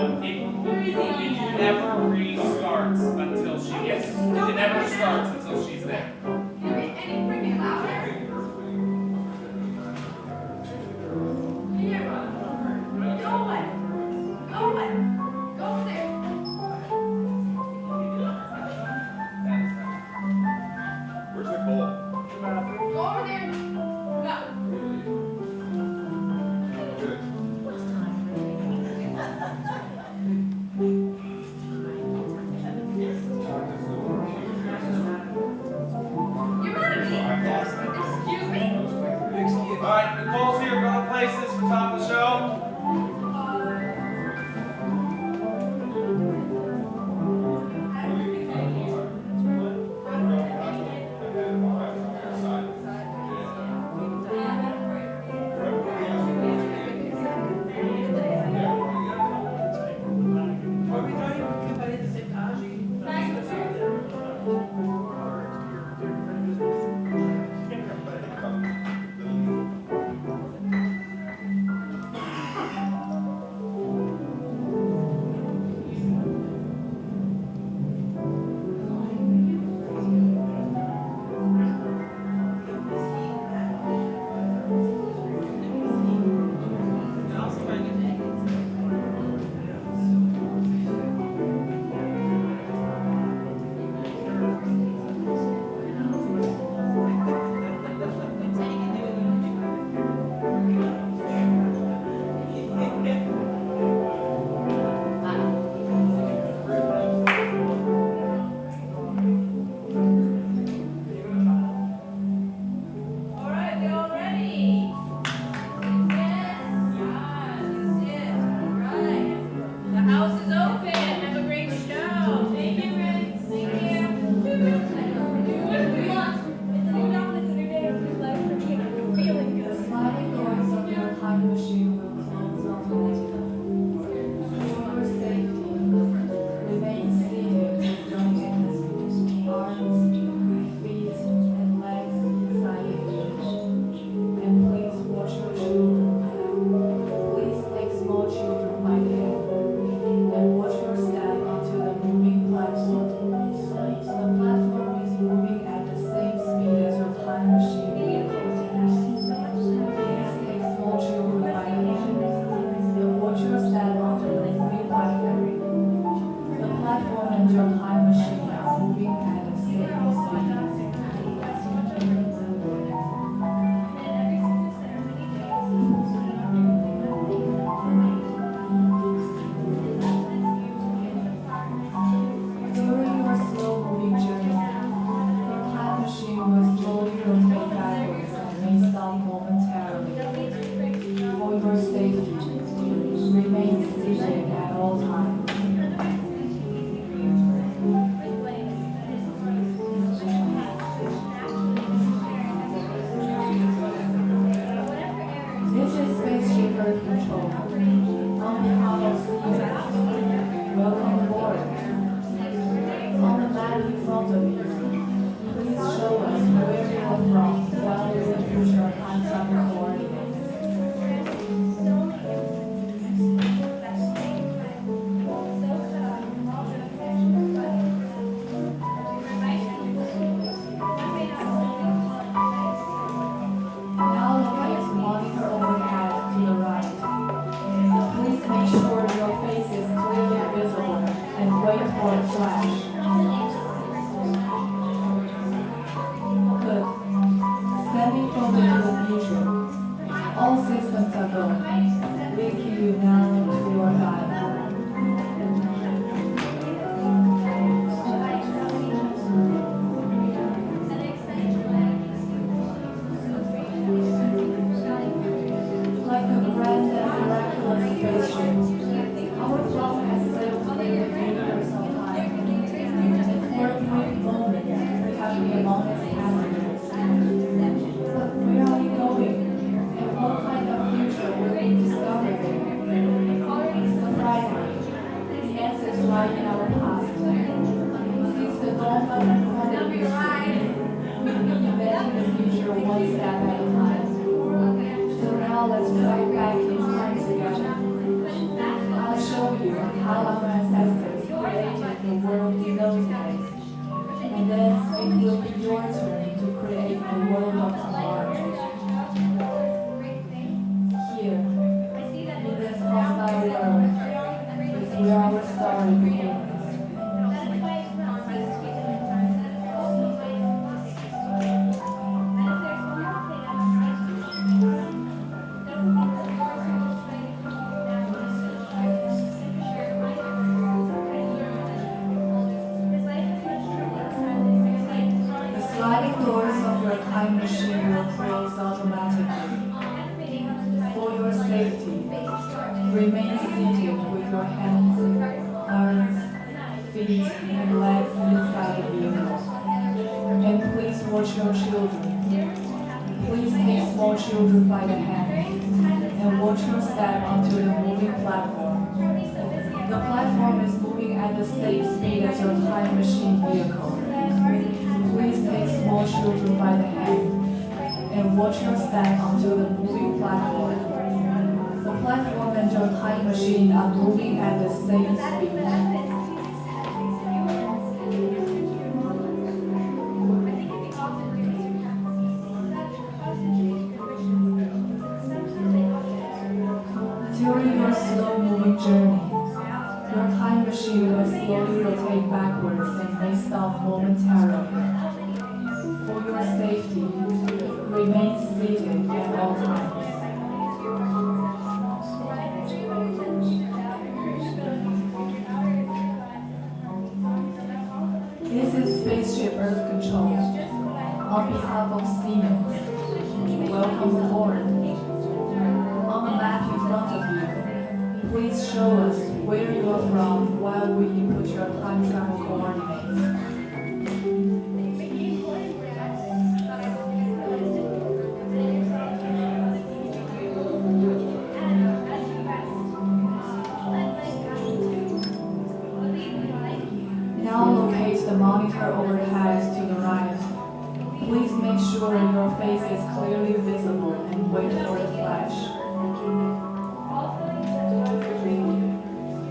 No, it never restarts until she gets. It never starts until she's there. Remain seated with your hands, arms, feet, and legs inside the vehicle. And please watch your children. Please take small children by the hand and watch your step onto the moving platform. The platform is moving at the same speed as your time machine vehicle. Please take small children by the hand and watch your step onto the moving platform. The platform and your time machine are moving at the same speed. During your slow-moving journey, your time machine will slowly rotate backwards and may stop momentarily. For your safety, remain seated at all times. This is Spaceship Earth Control. On behalf of Siemens, welcome aboard. On the map in front of you, please show us where you are from while we input your time travel coordinates. Now locate the monitor overhead to the right. Please make sure your face is clearly visible and wait for the flash.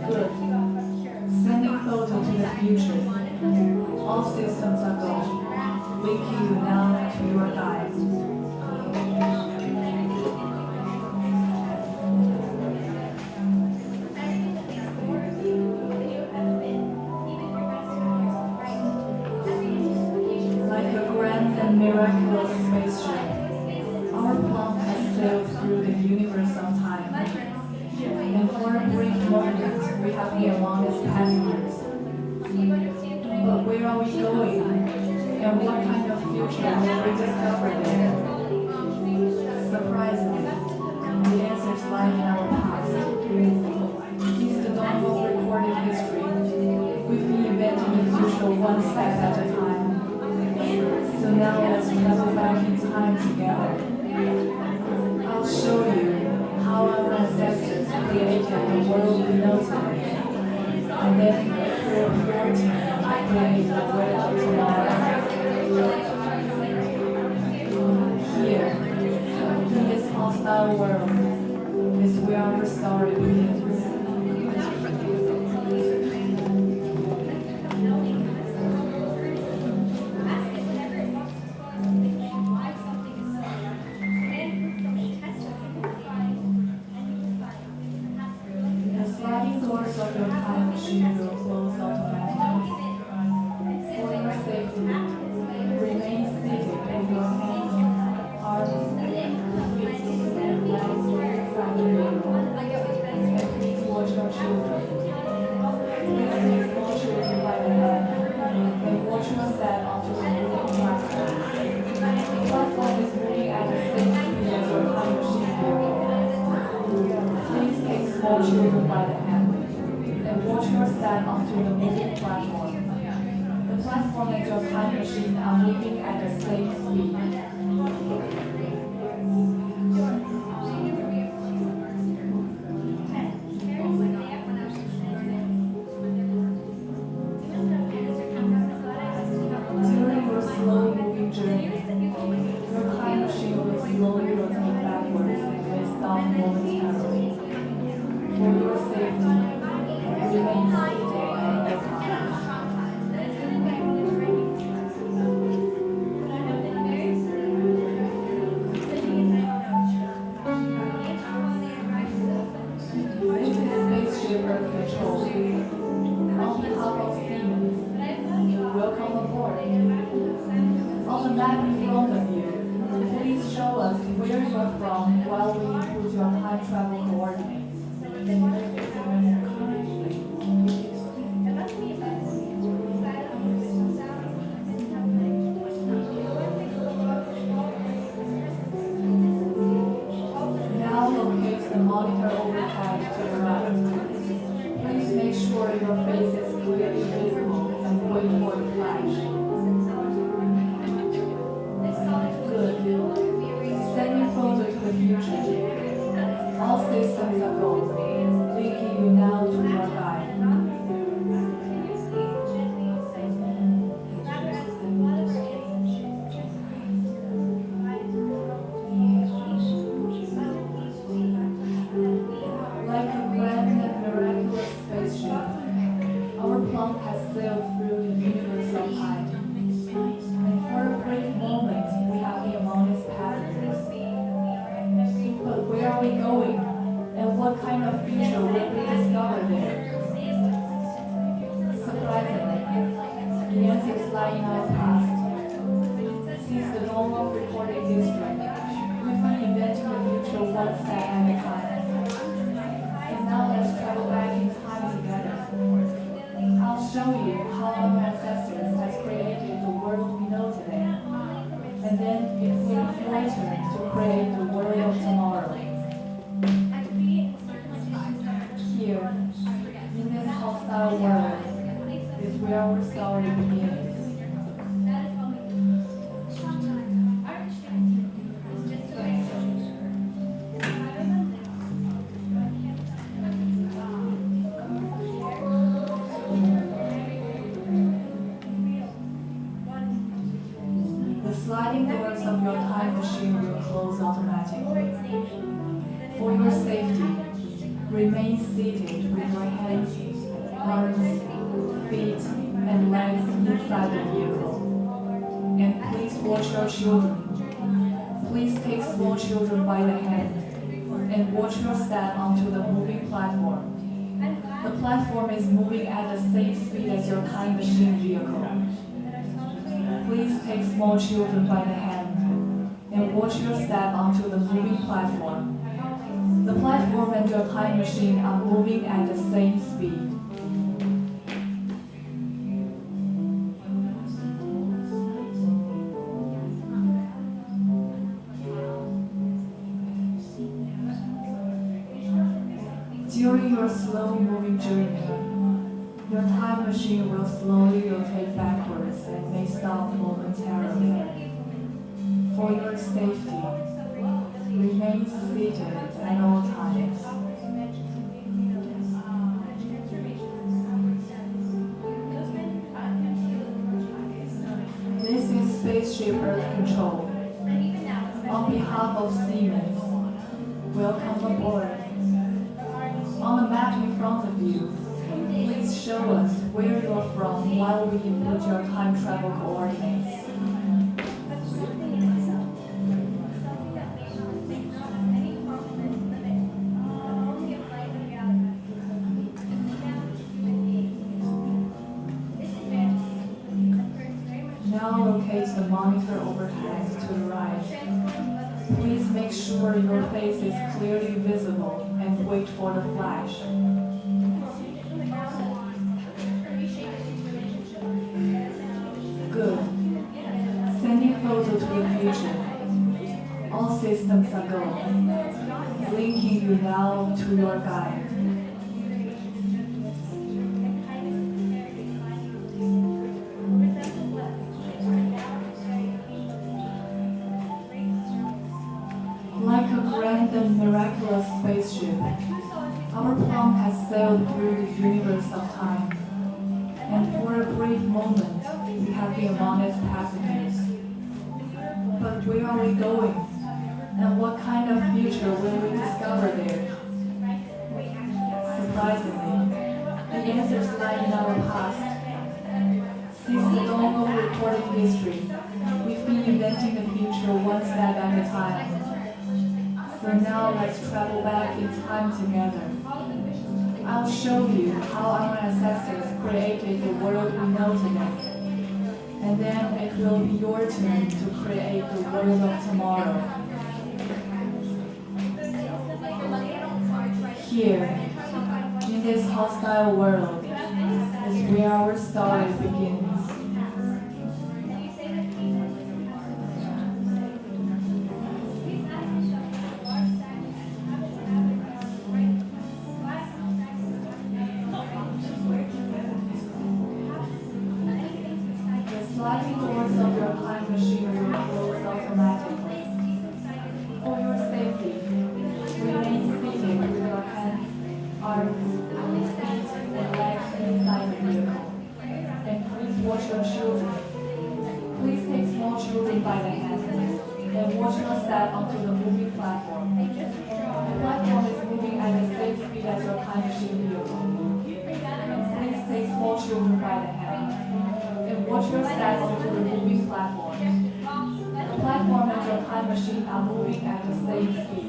Good. Sending photo to the future. All systems are go. Link you now to your guide. Like a grand and miraculous spaceship, our plane has sailed through the universe of time. And for a brief moment, we have been among its passengers. But where are we going? And what kind of future will we discover there? Surprisingly, the answers lie in our past. Since the dawn of recorded history, we've been inventing the future one step at a time. So now let's travel back in time together. I'll show you how our ancestors created the world we know today. And then through your turn, create the world of tomorrow. Here, in this hostile world, is where our story begins. The sliding doors of your time machine will close automatically. For your safety, remain seated with your hands, arms, feet, and legs inside the vehicle. And please watch your children. Please take small children by the hand and watch your step onto the moving platform. The platform is moving at the same speed as your time machine vehicle. Please take small children by the hand and watch your step onto the moving platform. The platform and your time machine are moving at the same speed. During your slow-moving journey, your time machine will slowly rotate backwards and may stop momentarily. For your safety, remain seated at all times. This is Spaceship Earth Control. On behalf of Siemens, welcome aboard. On the map in front of you, please show us where you are from while we input your time travel coordinates. Now locate the monitor overhead to the right. kind of future will we discover there? Surprisingly, the answers lie in our past. Since the dawn of recorded history, we've been inventing the future one step at a time. And now let's travel back in time together. I'll show you how our ancestors has created the world we know today. And then it will be your turn to create the world of tomorrow. Here, in this hostile world, is where our story begins. The sliding doors of your time machine will close automatically. For your safety, remain seated with your hands, arms, feet, and legs inside the vehicle. And please watch your children. Please take small children by the hand and watch your step onto the moving platform. The platform is moving at the same speed as your time machine vehicle. Please take small children by the hand and watch your step onto the moving platform. The platform and your time machine are moving at the same speed. During your slow-moving journey, your time machine will slowly rotate backwards and may stop momentarily. For your safety, remain seated at all times. This is Spaceship Earth Control. On behalf of Siemens, welcome aboard. On the map in front of you, please show us where you're from while we input your time travel coordinates. Now locate the monitor overhead to the right. Please make sure your face is clearly visible and wait for the flash. Good. Sending photo to the future. All systems are go. Linking you now to your guide. Like a grand and miraculous spaceship, our plane has sailed through the universe of time. And for a brief moment, we have been among its passengers. But where are we going? And what kind of future will we discover there? Surprisingly, the answers lie in our past. Since the dawn of recorded history, we've been inventing the future one step at a time. So now let's travel back in time together. I'll show you how our ancestors created the world we know today. And then it will be your turn to create the world of tomorrow. Here, in this hostile world, is where our story begins. The sliding doors of your time machine will close automatically. For your safety, remain seated with your hands, arms, feet, and legs inside the vehicle. And please watch your children. Please take small children by the hand and watch your step onto the moving platform. The platform is moving at the same speed as your time machine vehicle. And please take small children by the hand and watch your step onto the moving platform. The platform and your time machine are moving at the same speed.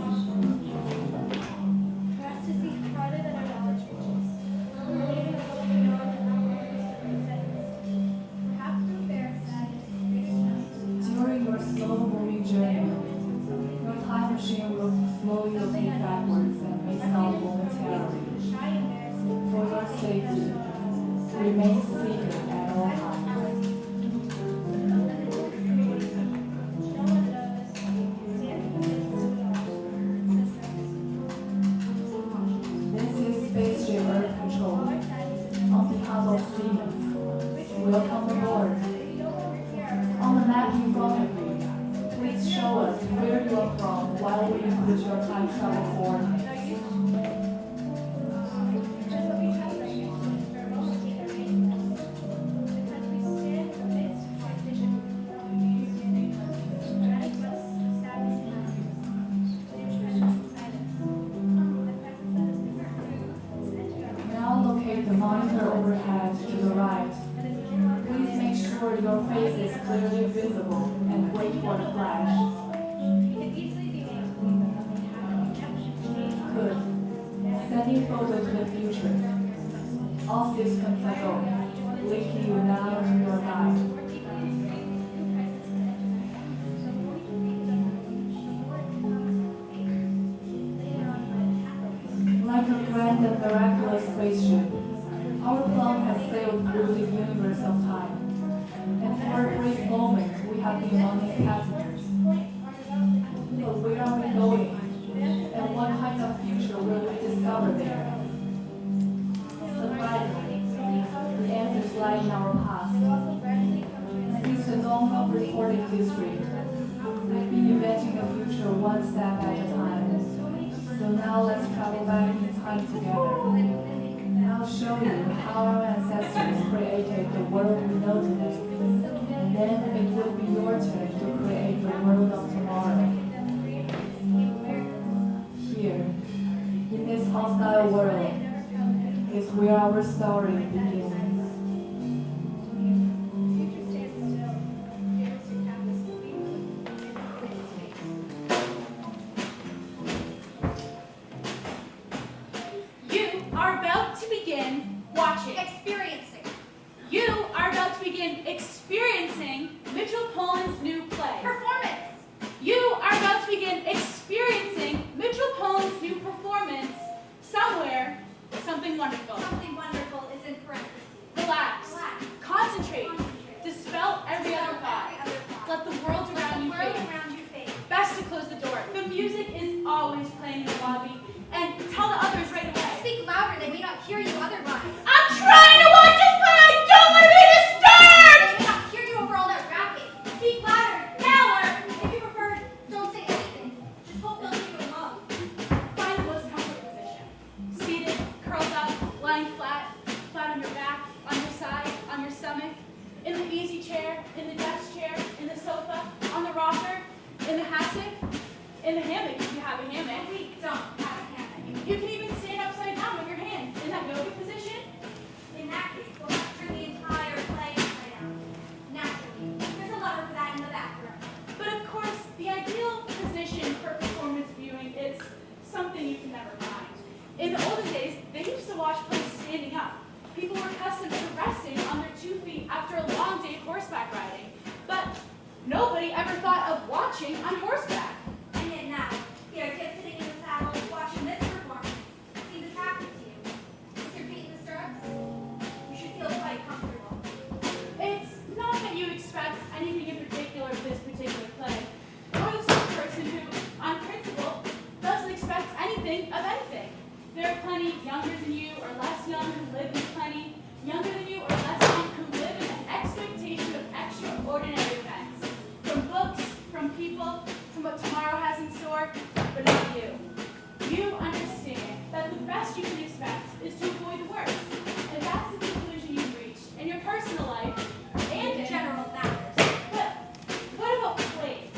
remain seated at all times. This is Spaceship Earth Control. On behalf of Siemens, welcome aboard. On the map in front of you, please show us where you are from while we input your time travel coordinates. Now locate the monitor overhead to the right. Please make sure your face is clearly visible and wait for the flash. Good. Sending photo to the future. All systems are go. Linking you now to your guide. Like a grand and miraculous spaceship, our plane has sailed through the universe of time. And for a brief moment, we have been among its passengers. But where are we going? And what kind of future will we discover there? Surprisingly, the answers lie in our past. Since the dawn of recorded history, we've been inventing the future one step at a time. So now let's travel back in time together. And I'll show you how our ancestors created the world we know today. And then it will be your turn to create the world of tomorrow. Here, in this hostile world, is where our story begins. You are about to begin watching, Experiencing. you are about to begin experiencing Mitchell Poland's new play. Performance. You are about to begin experiencing Mitchell Poland's new performance somewhere, something wonderful. Something wonderful is in parentheses. Relax, Relax. concentrate, dispel every other thought. Let the world around you World fade. around you fade. Best to close the door. The music is always playing in the lobby, and tell the others right away. Speak louder, they may not hear you otherwise. I'm trying to watch this play. I don't want to be disturbed. They may not hear you over all that rapping. Speak louder, now, or if you prefer, don't say anything. Just hope they'll leave you alone. Find the most comfortable position. Seated, curled up, lying flat, flat on your back, on your side, on your stomach, in the easy chair, in the desk chair, in the sofa, on the rocker, in the hassock, in the hammock if you have a hammock. We don't have a hammock. You can even stand upside down with your hands in that yoga position. In that case, we'll have to turn the entire play upside down. Naturally, there's a lever for that in the bathroom. But of course, the ideal position for performance viewing is something you can never find. In the olden days, they used to watch plays standing up. People were accustomed to resting on their 2 feet after a long day of horseback riding. But nobody ever thought of watching on horseback. And yet now, the idea of sitting in the saddle watching this performance seems attractive to you. With your feet in the stirrups, you should feel quite comfortable. It's not that you expect anything in particular of this particular play. Or the sort of person who, on principle, doesn't expect anything of anything. There are plenty younger than you or less young who live in plenty younger than you or less young who live in the expectation of extraordinary events. From books, from people, from what tomorrow has in store, but not you. You understand that the best you can expect is to avoid the worst. And that's the conclusion you've reached in your personal life and in General matters. But what about plays?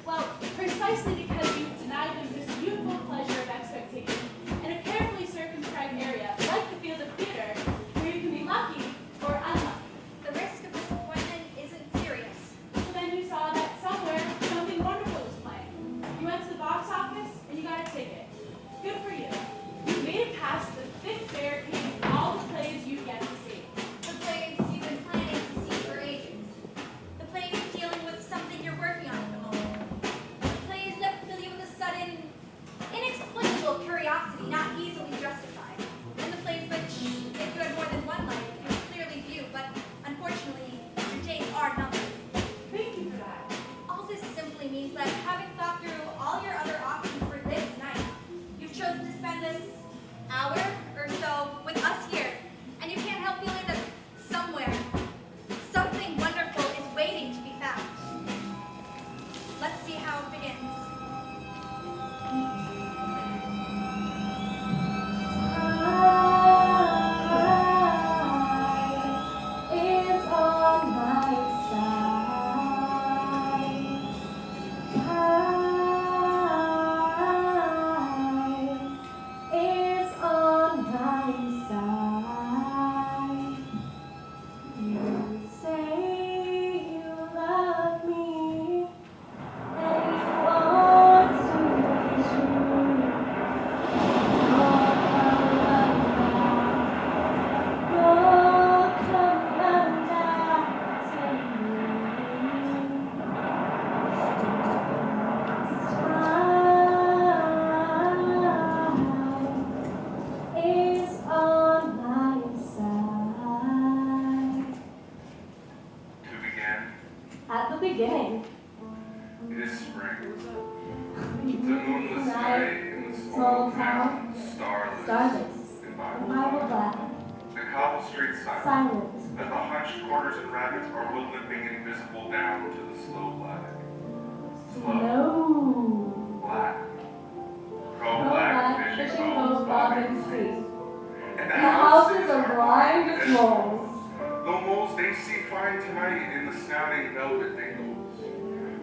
Well, precisely because you deny them this youthful pleasure of expectation in a carefully circumscribed area, like the field of theater, where you can be lucky or unlucky. The risk of disappointment isn't serious. So then you saw that somewhere something wonderful was playing. You went to the box office and you got a ticket. Good for you. You made it past the beginning. It is spring. It's a moonless night in the small town, starless and Bible black. The cobble street silent, as the hunched corners and rabbits are woodlipping invisible down to the slow black. Slow. Black. Pro-black fishing boats bobbing free. And the houses are blind as moles. Though moles they see fine tonight in the snouting velvet dingles.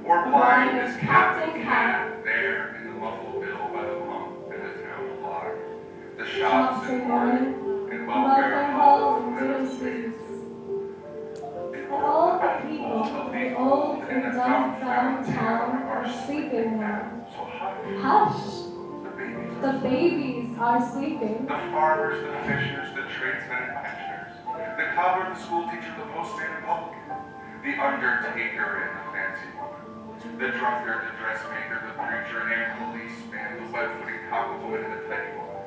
Or blind as Captain Cat there in the muffled bill by the pump in the town block. The shops in morning and welfare halls and widows' streets. And all the people of the old and the dumbfound town are sleeping now. So hush. The babies are sleeping. The farmers, the fishers, the tradesmen and pensioners. The cobbler, the school teacher, the postman and publican. The undertaker and the fancy woman. The drunkard, the dressmaker, the preacher and policeman. The web-footing cockle-woman and the petty woman.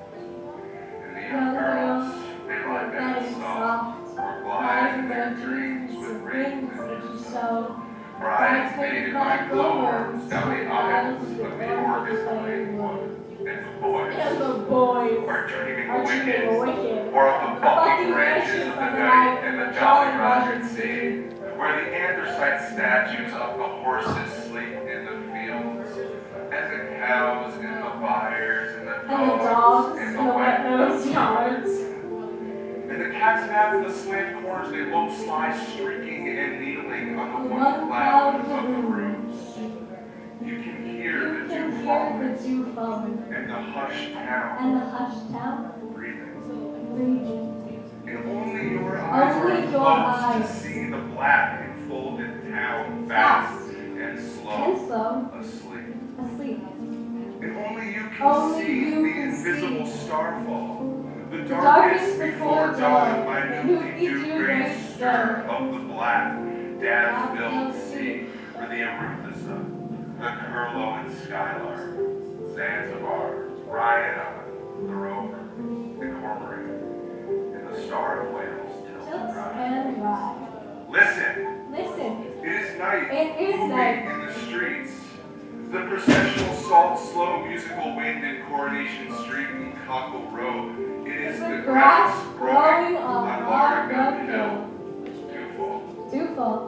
And the young girls, they lie down soft, or glide in their dreams with rings that show. Bridesmaid by glowworms down the aisles of the orchestra wood. And the boys are dreaming wicked, or of the bucking ranches of the night and the Jolly Roger sea, where the anthracite statues of the horses sleep in the fields, and the cows and the buyers and the dogs and the wet-nosed yards. And the cats and hats, the slant corners, they low sly streaking and kneeling on the one cloud of the roofs. You can hear the dew falling, and the hushed town, breathing. And only your eyes are closed to see the black enfolded town, fast and slow, asleep. And only you can see the invisible starfall, the darkest before dawn by newly dew-gray stir of the black, dazzle-filled sea, where the Arethusa, the Curlew and Skylark, Zanzibar, Ryan, the Rover, the Cormorant, and the Star of Wales tilts and rise. Listen! It is night. In the streets. The processional salt, slow musical wind in Coronation Street and Cockle Road. It is the grass growing on Largo Hill. Dewfall.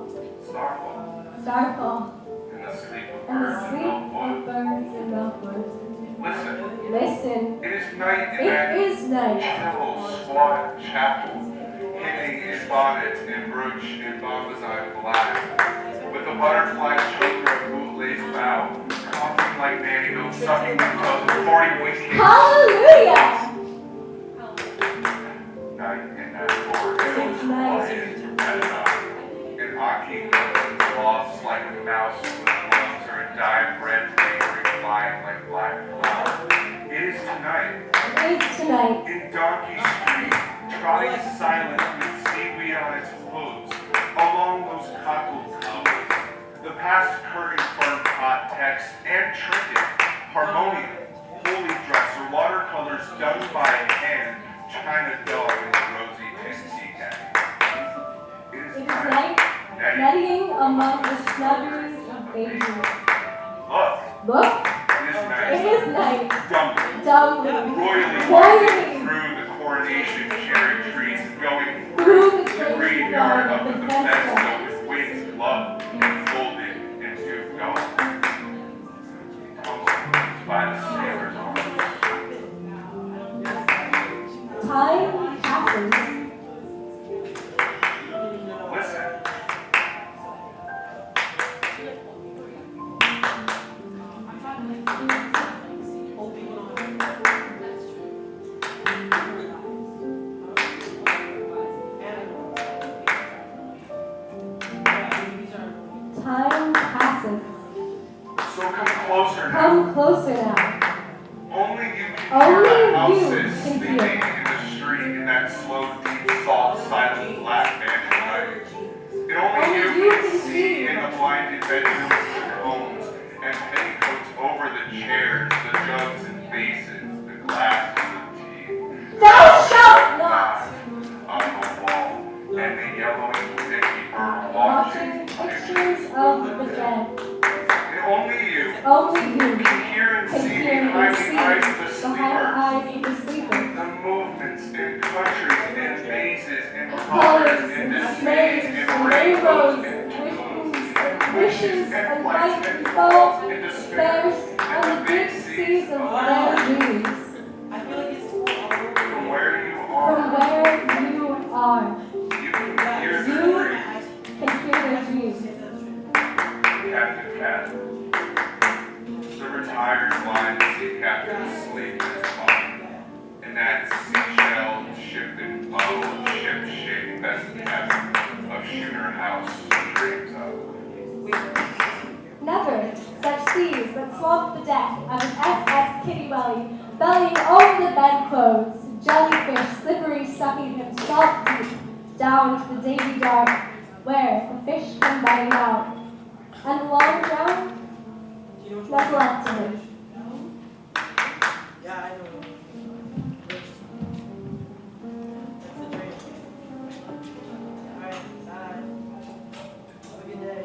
Starfall. And the sleep of birds and milkwood. Listen. It is night in that chill, squat chapel, hanging in bonnet and brooch and bombazine black, with a butterfly choker of bootlace bow, coughing like Nanny Bill, sucking the toes of 40 winking. Hallelujah! Night in that forest, quiet and Aki lost like a mouse with lungs or a dyed red bakery flying like black clouds. It is tonight. In Donkey Street, trotting silent with seaweed on its hooves, along those cockled covers, the past current fern pot text and trinket, harmonium, holy dress, or watercolors done by hand, China dog in the rosy pink tea caddy. It is night. Netting among the snuggeries of ages. Look! It is night. Dumbly. Royally. Through the coronation cherry trees, going through the graveyard of the Bethesda with wings gloved and folded into gauze. By the sailor's arms. Time passes. Time passes. So come closer now. Only you can hear the houses sleeping in the street in that slow deep sweatshirts and phases and colors and dismays and rainbows and wishes and light and thoughts and despairs and the big seas of their dreams. I feel like it's all over. From where you From are, where you are, you can hear the you dreams. can hear their dreams. Captain Cat. The retired blind sea captain asleep in his bunk. And that seashell ship-shaped best cabin of Shooter House dreams of. Never such seas that swamped the deck of an SS Kitty Welly, bellying over the bedclothes, jellyfish slippery sucking him salt deep down to the davy dark, where the fish come biting out. And the long drown, that's left to him. Yeah, I know. That's the dream. Alright, bye. Have a good day.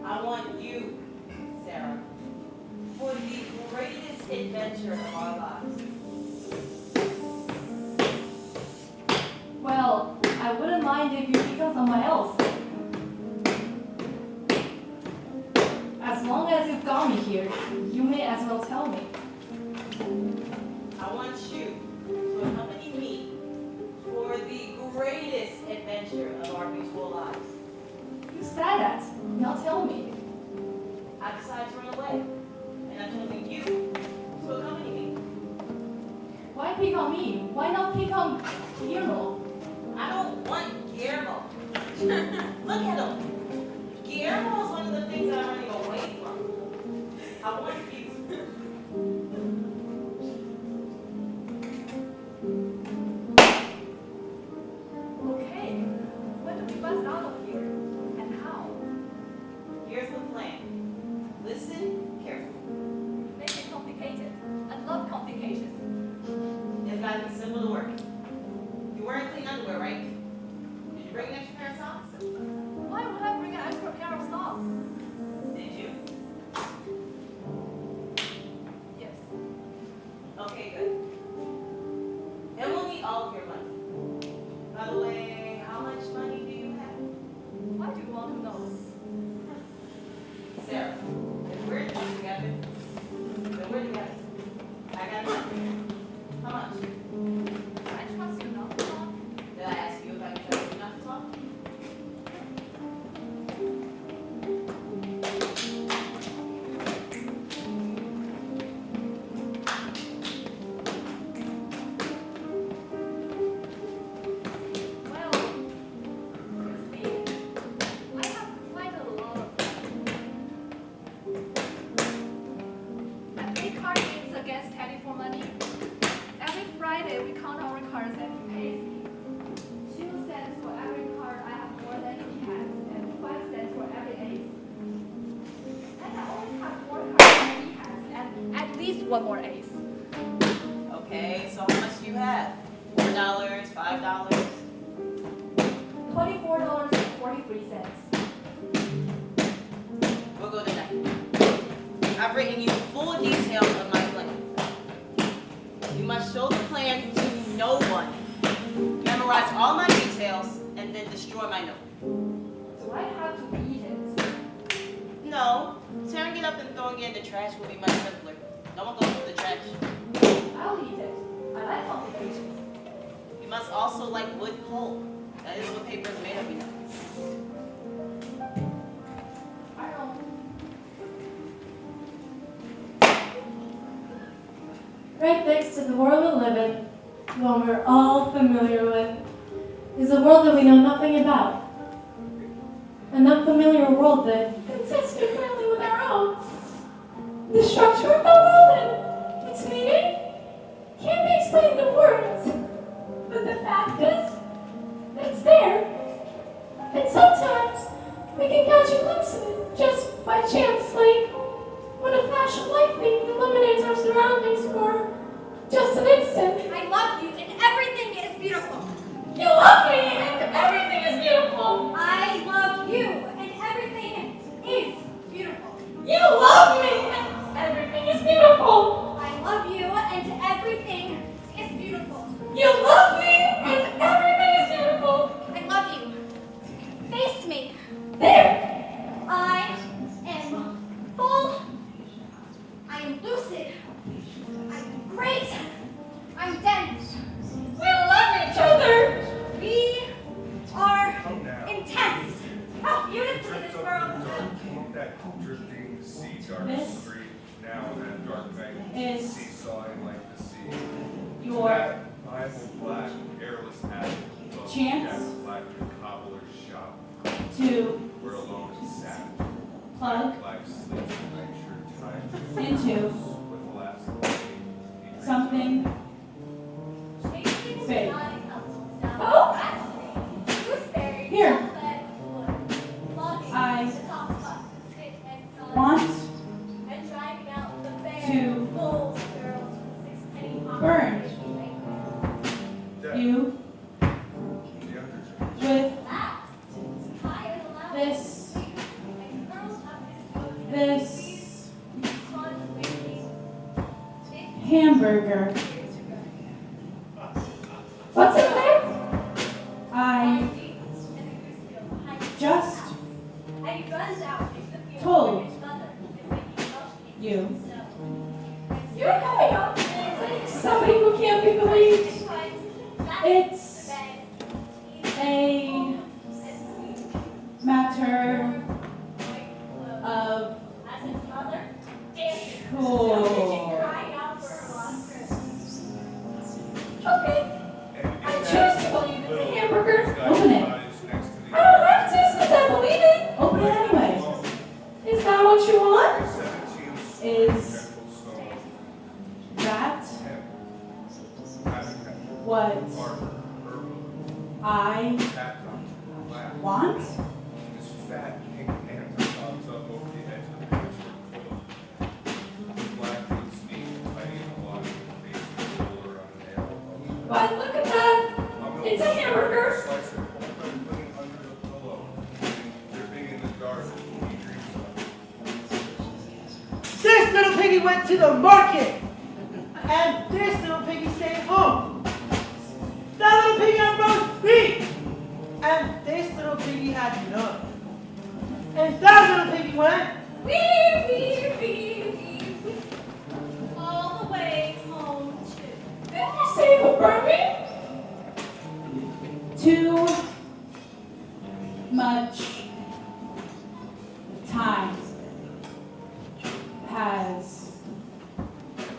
I want you, Sarah, for the greatest adventure of our lives. Well, I wouldn't mind if you become someone else. As long as you've got me here, you may as well tell me. I want you to accompany me for the greatest adventure of our mutual lives. You said that. Now tell me. I decided to run away, and I'm telling you to accompany me. Why pick on me? Why not pick on Guillermo? I don't want Guillermo. Look at him. Guillermo is one of the things that I'm running away from. I want you. Okay. When do we bust out of here? And how? Here's the plan. Listen carefully. Make it complicated. I love complications. It's got to be simple to work. You're wearing clean underwear, right? Did you bring an extra pair of socks? Why would I bring an extra pair of socks? Did you? Yes. Okay, good. And we'll need all of your money. By the way, how much money do you have? Why do you want to know? Sarah, if we're in this together, then we're together. I got nothing. How much? I trust you not to talk. Did I ask you if I could trust you not to talk? Well, you see, I have quite a lot of I play card games against Teddy for money. Every Friday we count our cards and he pays me. 2 cents for every card I have more than he has, and 5 cents for every ace. And I always have more cards than he has, and at least one more ace. Okay, so how much do you have? $4, $5? $24.43. We'll go tonight. I've written you full details of my plan. You must show the plan to no one. Memorize all my details and then destroy my note. Do I have to read it? No, tearing it up and throwing it in the trash will be much simpler. No one goes to the trash. I'll eat it. I like complications. You must also like wood pulp. That is what paper is made of, you know. to the world we live in, the one we're all familiar with, is a world that we know nothing about. An unfamiliar world that consists differently with our own. The structure of the world and its meaning can't be explained in words, but the fact is, it's there. And sometimes we can catch a glimpse of it just by chance, like when a flash of lightning illuminates our surroundings for just an instant. I love you and everything is beautiful. You love me and everything is beautiful. I love you and everything is beautiful. You love me and everything is beautiful. I love you and everything is beautiful. You love me and everything is beautiful. I love you. Face me. There. I am full. I am lucid. I'm great. I'm dense. We love each other. We are intense. How beautifully this world is. That drifting sea dark This street, now that dark bank, is seesawing like the sea. your That Bible black, airless attic, chance black cobbler's shop, to where alone is sad. plug Black sleeps and make sure time into with the last something Chasing big. exotic helpful stuff. Oh. Gooseberry. Here. chocolate, wood, logging, I the top bus, stick and sun, want and driving out the bear. to Bulls, girls with 6-penny pockets. burn you with this hamburger. What's in there? I just told you. You're coming up like somebody who can't be believed. It's a matter of okay. I choose to believe it's a hamburger. Open it. I don't have to since I believe it. Open it anyway. Is that what you want? Is that what I want? Why, look at that. It's a hamburger. This little piggy went to the market, and this little piggy stayed home. That little piggy had roast beef, and this little piggy had none. And that little piggy went, all the way home to. Did you say the Barbie? Too much time has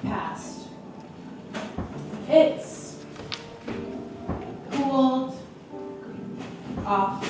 passed. It's cooled off.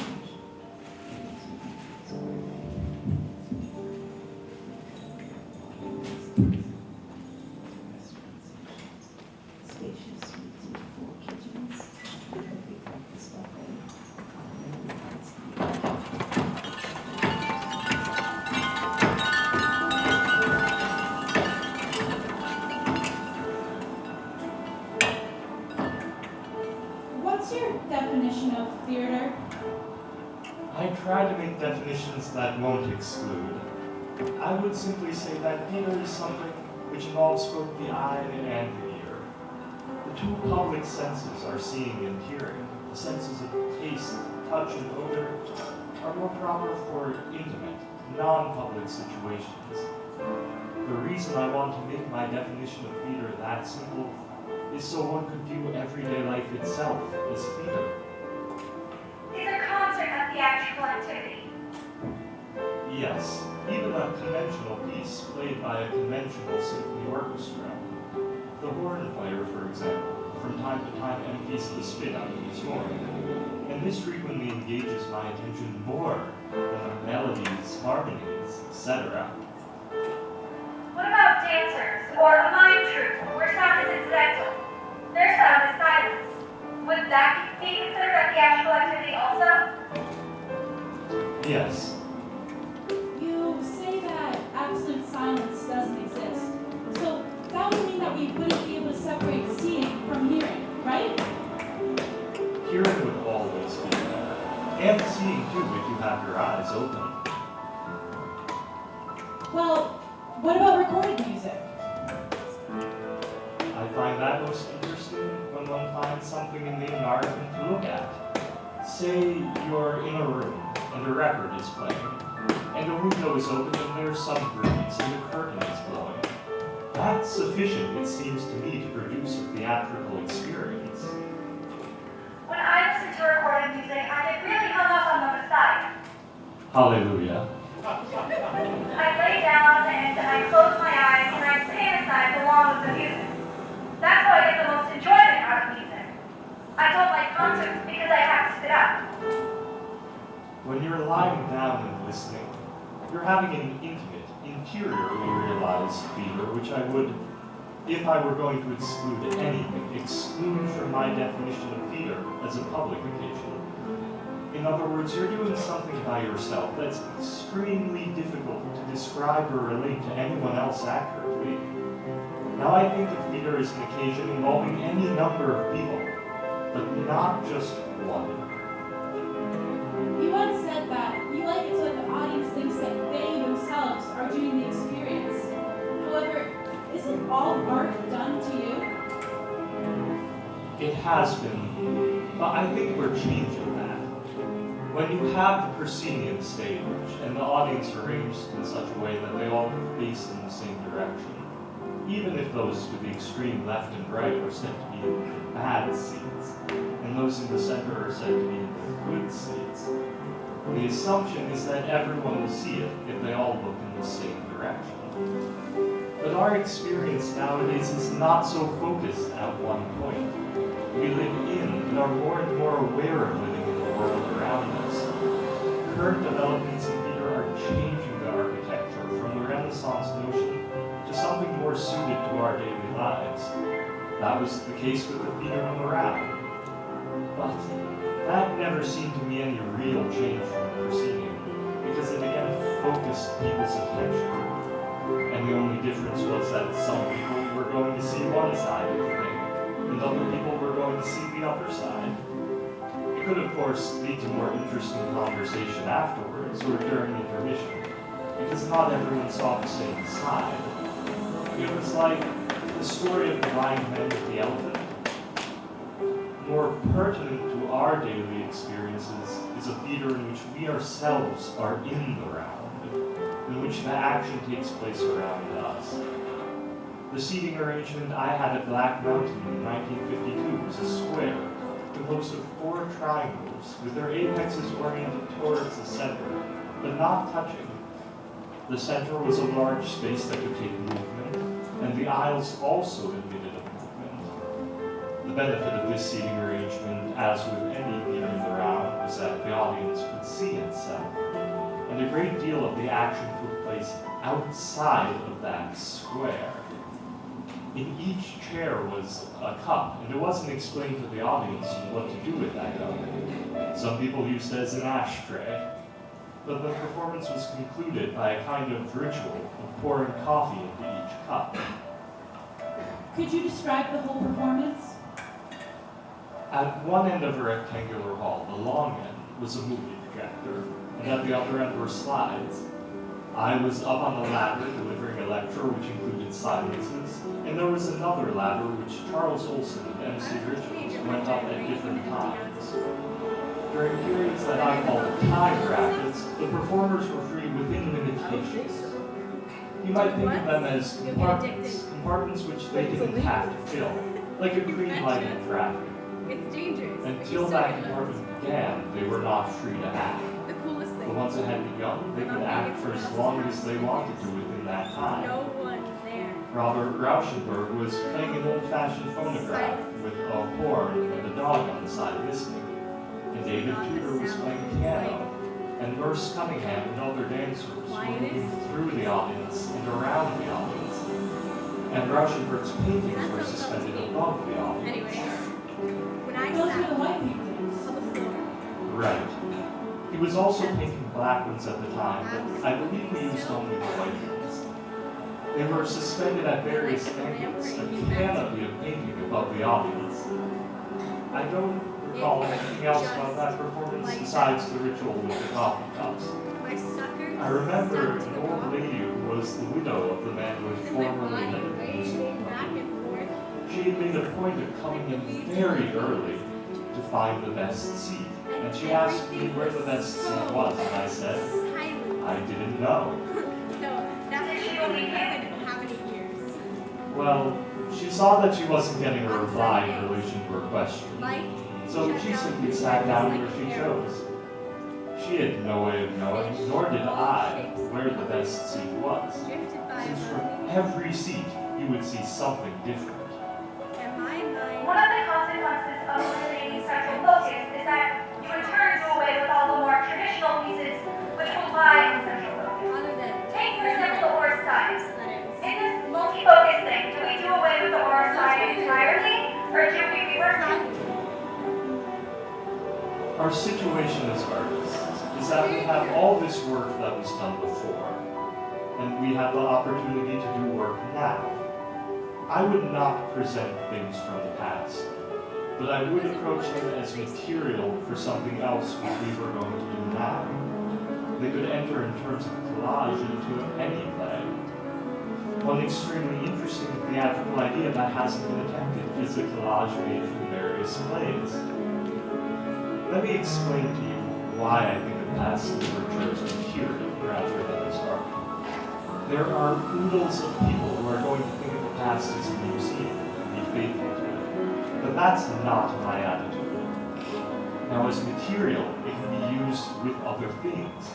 What's your definition of theater? I try to make definitions that won't exclude. I would simply say that theater is something which involves both the eye and the ear. The two public senses are seeing and hearing. The senses of taste, touch, and odor are more proper for intimate, non-public situations. The reason I want to make my definition of theater that simple is so one could view everyday life itself as theater. Is a concert a theatrical activity? Yes, even a conventional piece played by a conventional symphony orchestra. The The horn player, for example, from time to time empties the spit out of his horn, and this frequently engages my attention more than the melodies, harmonies, etc. What about dancers or a mime troupe where sound is incidental? Their sound is silence. Would that be considered a theatrical activity also? Yes. You say that absolute silence doesn't exist. So that would mean that we wouldn't be able to separate seeing from hearing, right? Hearing would always be there. And seeing too if you have your eyes open. Well, what about recorded music? I find that most interesting when one finds something in the environment to look at. Say you're in a room and a record is playing, and the window is open and there's some breeze and the curtain is blowing. That's sufficient, it seems to me, to produce a theatrical experience. When I listen to recorded music, I get really hung up on the Messiah. Hallelujah. I lay down and I close my eyes and I fantasize along with the music. That's how I get the most enjoyment out of music. I don't like concerts because I have to sit up. When you're lying down and listening, you're having an intimate, interiorly realized theater, which I would, if I were going to exclude anything, exclude from my definition of theater as a public occasion. In other words, you're doing something by yourself that's extremely difficult to describe or relate to anyone else accurately. Now, I think of theater as an occasion involving any number of people, but not just one. You once said that you like it so that the audience thinks that they themselves are doing the experience. However, isn't all art done to you? It has been, but I think we're changing that. When you have the proscenium stage and the audience arranged in such a way that they all face in the same direction, even if those to the extreme left and right are said to be in bad seats, and those in the center are said to be in good seats, the assumption is that everyone will see it if they all look in the same direction. But our experience nowadays is not so focused at one point. We live in and are more and more aware of living in the world around us. Current developments in theater are changing the architecture from the Renaissance notion to something more suited to our daily lives. That was the case with the theater on the round. But that never seemed to me any real change from the proscenium, because it again focused people's attention. And the only difference was that some people were going to see one side of the thing, and other people were going to see the other side. It could, of course, lead to more interesting conversation afterwards or during intermission, because not everyone saw the same side. It was like the story of the blind men with the elephant. More pertinent to our daily experiences is a theater in which we ourselves are in the round, in which the action takes place around us. The seating arrangement I had at Black Mountain in 1952 was a square, composed of 4 triangles, with their apexes oriented towards the center, but not touching. The center was a large space that could take movement, and the aisles also admitted a movement. The benefit of this seating arrangement, as with any theater in the round, was that the audience could see itself, and a great deal of the action took place outside of that square. In each chair was a cup, and it wasn't explained to the audience what to do with that cup. Some people used it as an ashtray, but the performance was concluded by a kind of ritual of pouring coffee into each cup. Could you describe the whole performance? At one end of a rectangular hall, the long end, was a movie projector, and at the other end were slides. I was up on the ladder delivering a lecture which included silences, and there was another ladder which Charles Olson and MC Richards went up at different times. During periods that I call time brackets, the performers were free within limitations. You might think of them as compartments which they didn't have to fill, like a green light in traffic. It's dangerous. Until that compartment began, they were not free to act. The coolest thing. The ones that had begun, they could act for as long as they wanted to within that time. No one's there. Robert Rauschenberg was playing an old-fashioned phonograph with a horn and a dog on the side listening, and David Tudor was playing piano, and Merce Cunningham and other dancers were moving through the audience and around the audience, and Rauschenberg's paintings were suspended above the audience. Anyways, when I Those were sat the white paintings. on the floor, Right. He was also painting black ones at the time, but I believe he used only the white ones. They were suspended at various angles, a canopy of painting above the audience. I don't recall anything else about that performance besides the ritual with the coffee cups. my sucker I remember stuck an to the old wall. lady who was the widow of the man who had And my formerly body lived in the waving back and forth. She had made a point of coming in very early to find the best seat, and she asked me where the best seat was, and I said, Silent. I didn't know. No, that's Did she because believe I you? didn't have any ears. Well, she saw that she wasn't getting a reply in relation to her question, Light. so she simply sat down where she chose. She had no way of knowing, nor did I, where the best seat was, Drifted by since a from moving, every seat you would see something different. and my mind. One of the consequences of eliminating central focus is that you in turn do away with all the more traditional pieces which will lie in central focus. Other than Take, for example, the horse ties. letters. In this multi-focus thing, do we do away with the horse tie entirely, or do we rework it? Our situation as artists is that we have all this work that was done before, and we have the opportunity to do work now. I would not present things from the past, but I would approach them as material for something else which we were going to do now. They could enter in terms of collage into any play. One extremely interesting theatrical idea that hasn't been attempted is the collage made from various plays. Let me explain to you why I think the past literature is material rather than as art. There are oodles of people who are going to think of the past as a museum and be faithful to it, but that's not my attitude. Now, as material, it can be used with other things.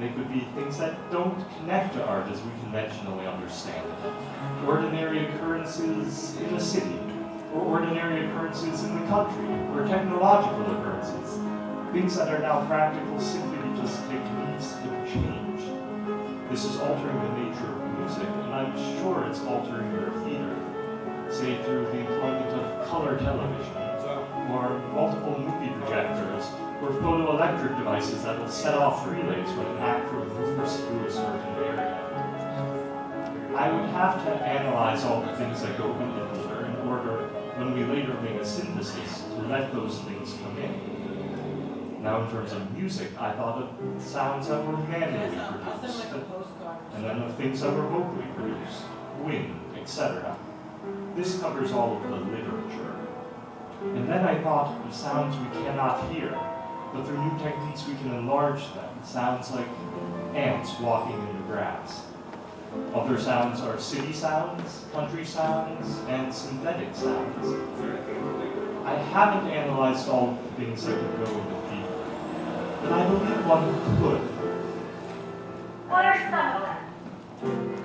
They could be things that don't connect to art as we conventionally understand it. Ordinary occurrences in a city, or ordinary occurrences in the country, or technological occurrences. Things that are now practical simply because techniques have changed. This is altering the nature of music, and I'm sure it's altering your theater, say through the employment of color television, or multiple movie projectors, or photoelectric devices that will set off relays when an actor moves through a certain area. I would have to analyze all the things that go into theater in order, when we later make a synthesis, to let those things come in. Now, in terms of music, I thought of sounds that were manually produced, and then of things that were vocally produced, wind, etc. This covers all of the literature. And then I thought of sounds we cannot hear, but through new techniques we can enlarge them. Sounds like ants walking in the grass. Other sounds are city sounds, country sounds, and synthetic sounds. I haven't analyzed all of the things that could go into theater, but I believe one could. What are some of them?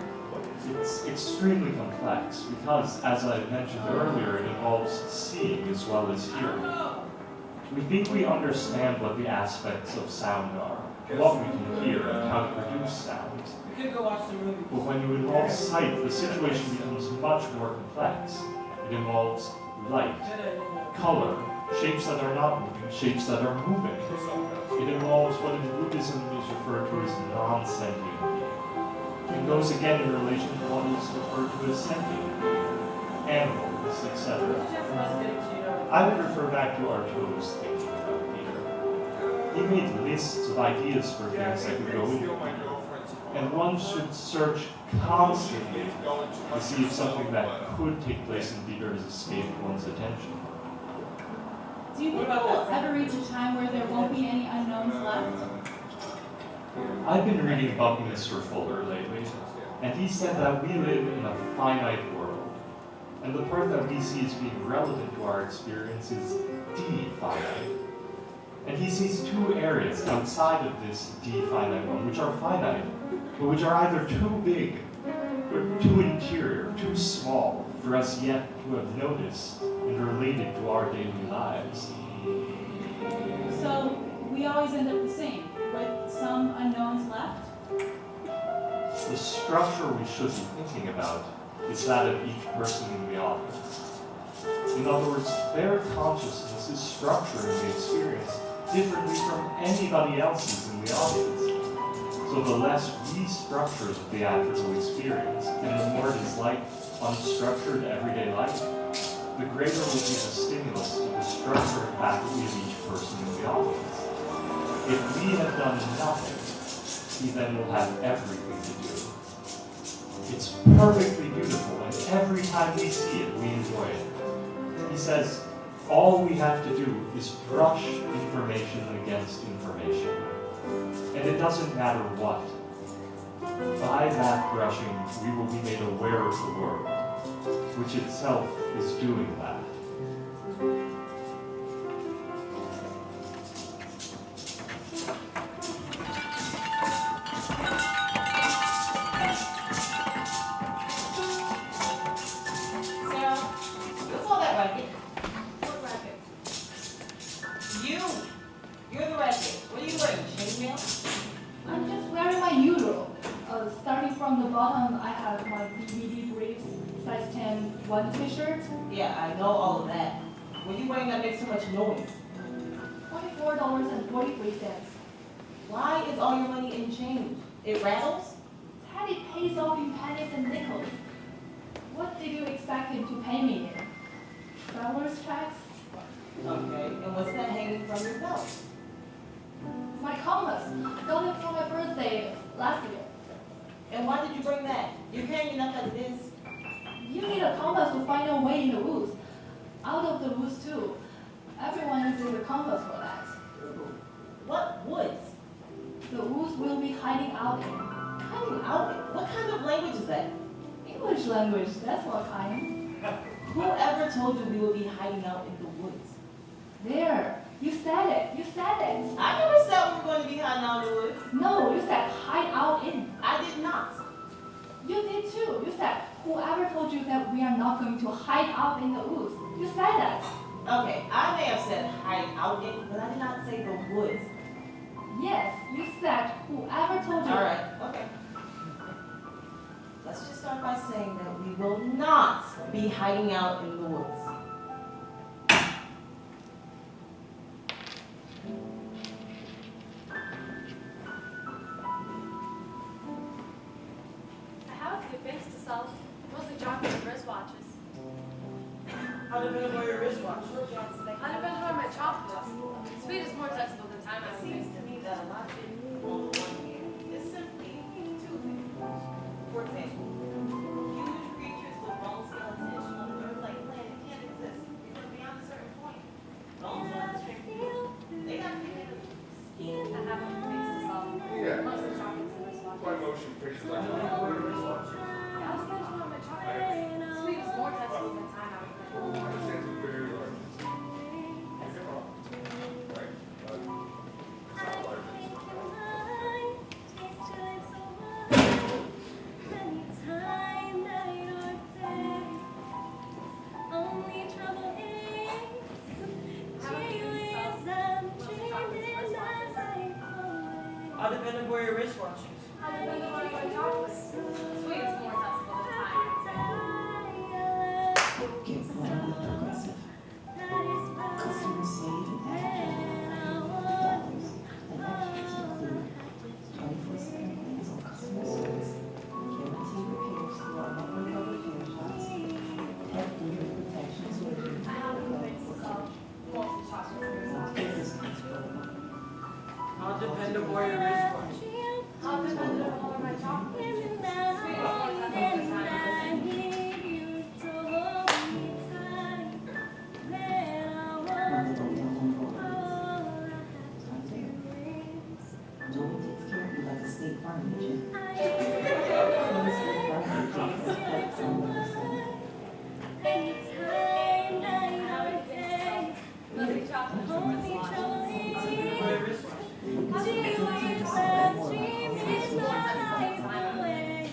It's extremely complex because, as I mentioned earlier, it involves seeing as well as hearing. We think we understand what the aspects of sound are, what we can hear, and how to produce sound. But when you involve sight, the situation becomes much more complex. It involves light, color, shapes that are not moving, shapes that are moving. It involves what in Buddhism is referred to as non-sentient being. It goes again in relation to what is referred to as sentient being, animals, etc. I would refer back to Artaud's thinking about theater. He made lists of ideas for things that could go into theater. And one should search constantly to see if something that could take place in theater has escaped one's attention. Do you think that we'll ever reach a time where there won't be any unknowns left? I've been reading Buckminster Fuller lately, and he said that we live in a finite world, and the part that we see as being relevant to our experience is de-finite. And he sees two areas outside of this de-finite one, which are finite, but which are either too big We're too interior, too small for us yet to have noticed and related to our daily lives. So we always end up the same, with some unknowns left? The structure we should be thinking about is that of each person in the audience. In other words, their consciousness is structuring the experience differently from anybody else's in the audience. So the less we structure the theatrical experience, and the more it is like unstructured everyday life, the greater will be the stimulus to the structuring faculty of each person in the audience. If we have done nothing, he then will have everything to do. It's perfectly beautiful, and every time we see it, we enjoy it. He says, all we have to do is brush information against information. And it doesn't matter what. By that brushing, we will be made aware of the world, which itself is doing that. Sarah, what's all that racket? What racket? You're the racket. What are you wearing? Chainmail? I'm just wearing my usual. Starting from the bottom, I have my DVD briefs, size 10 one t-shirt, Yeah, I know all of that. What are you wearing that makes so much noise? $24.43. Why is all your money in change? It rattles? Teddy pays off in pennies and nickels. What did you expect him to pay me in? Traveler's checks? Okay, and what's that hanging from your belt? My compass. Got it for my birthday last year. And why did you bring that? You're carrying enough as it is. You need a compass to find your way in the woods. Out of the woods too. Everyone uses a compass for that. What woods? The woods will be hiding out in. Hiding out in? What kind of language is that? English language, that's what kind. Whoever told you we would be hiding out in the woods? There, you said it, you said it. I never said we were going to be hiding out in the woods. No, you said hide out in. I did not. You did too. You said, whoever told you that we are not going to hide out in the woods? You said that. Okay, I may have said hide out in, but I did not say the woods. Yes, you said whoever told you. All right, okay. Let's just start by saying that we will not be hiding out in the woods. I have a few things to sell, mostly jockeys and wristwatches. How dependent on your wristwatch? Undependent on my chocolates. Sweet is more sensible than time, I It think. seems to me that a lot of people on the one hand is simply two things. For example, huge creatures with bone skeletons on an Earth-like planet can't exist because beyond a certain point, bones don't restrict people. They got to be made of skin. I have a few things to sell, Yeah. mostly chocolates and wristwatches. Why motion pictures like that? I was mentioning on my chocolates. Sweet is more sensible than time, I would think. Understands it very large. You're wrong. Right? It's not large. How dependent were your wristwatches? Undependent on my chocolates. Sweet is more sensible than time, I would think. Get going with progressive. Customers save an average of $50. And extras include 24/7 plans on customer service, guaranteed repairs through our number of repair shops, pet injury protection to I have a few things to sell, mostly chocolates and wristwatches. How dependent were your wristwatches? Undependent on my chocolates. Sweet is more sensible than time, I would think. Joey takes care of you like a state farm agent. Mostly chocolates and wristwatches. How dependent were your wristwatches? Sweet is more sensible than time, I would think.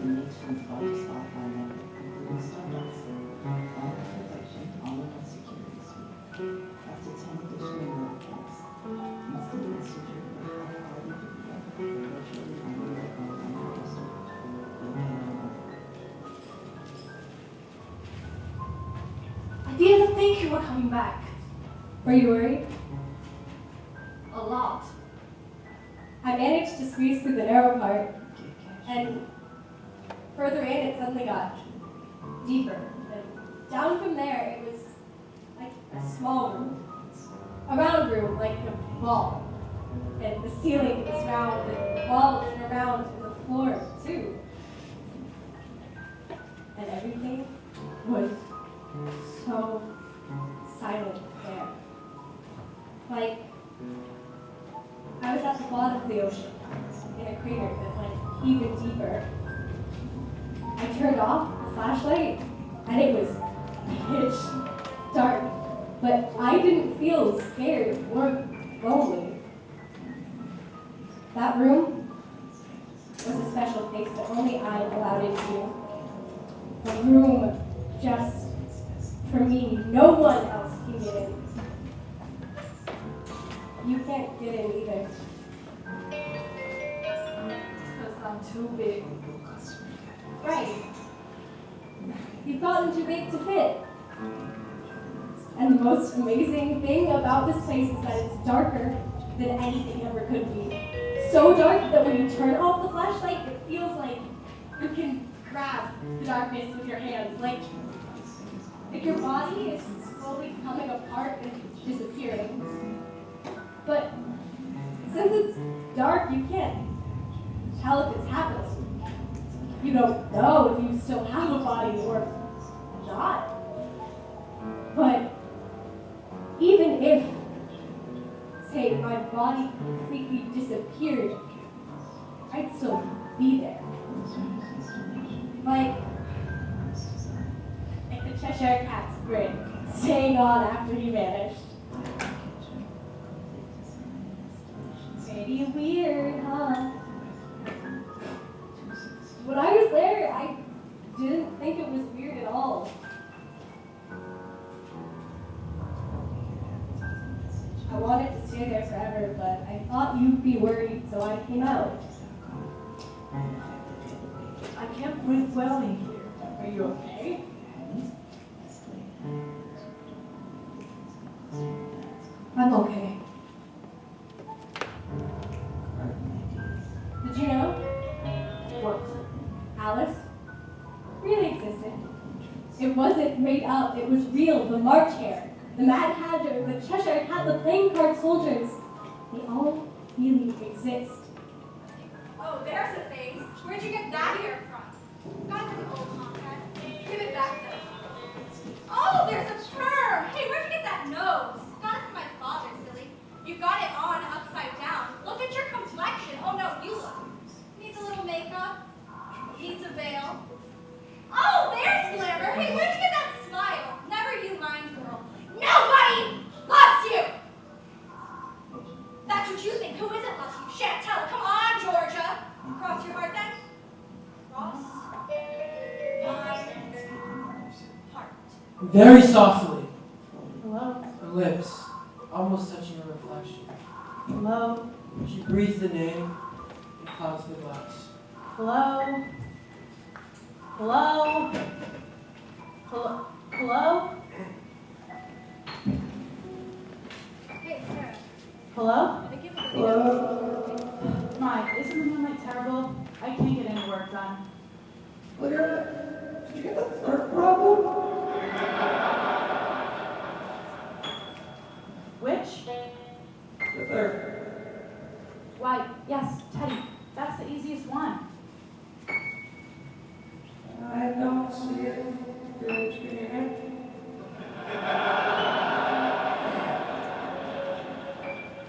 the nation's largest Wi-Fi network, including Starbucks, all in protection, all in one security suite. After 10 additional milliseconds, instant messenger with high-quality video, virtually unbelievable unaided storage. I didn't think you were coming back. Were you worried? A lot. I managed to squeeze through the narrow part, and further in it suddenly got deeper. And down from there it was like a small room. A round room, like a ball. And the ceiling was round, and the walls were round, and the floor too. And everything was so silent there. Like, I was at the bottom of the ocean, in a crater that went even deeper. I turned off the flashlight, and it was pitch dark. But I didn't feel scared or lonely. That room was a special place that only I allowed into. A room just for me. No one else can get in. You can't get in either. Because I'm too big. Right. You've gotten too big to fit. And the most amazing thing about this place is that it's darker than anything ever could be. So dark that when you turn off the flashlight, it feels like you can grab the darkness with your hands. Like your body is slowly coming apart and disappearing. But since it's dark, you can't tell if it's happening. You don't know if you still have a body or not. But even if, say, my body completely disappeared, I'd still be there. Like the Cheshire Cat's grin, staying on after he vanished. Pretty weird, huh? When I was there, I didn't think it was weird at all. I wanted to stay there forever, but I thought you'd be worried, so I came out. I can't breathe well in here. Are you okay? I'm okay. Did you know What? Alice really existed? It wasn't made up, it was real. The March Hare, the Mad Hatter, the Cheshire Cat, the playing card soldiers, they all really exist. Oh, there's a face. Where'd you get that ear from? Got it from the old tomcat. Give it back though. Oh, there's a perm. Hey, where'd you get that nose? Got it from my father, silly. You got it on upside down. Look at your complexion. Oh no, you look. Needs a little makeup. Needs a veil. Oh, there's glamour. Hey, where'd you get that smile? Never you mind, girl. Nobody loves you. That's what you think. Who isn't loves you? Shan't tell. Come on, Georgia. Cross your heart then. Cross my heart. Very softly. Hello? Her lips almost touching her reflection. Hello? She breathed the name and closed the glass. Hello? Hello? Hello? Hello? Hey, Sarah. Hello? Did I give it Hello? Mike, isn't the moonlight terrible? I can't get any work done. Did you get the third problem? Which? The third. Why, yes, Teddy. That's the easiest one. I don't see it.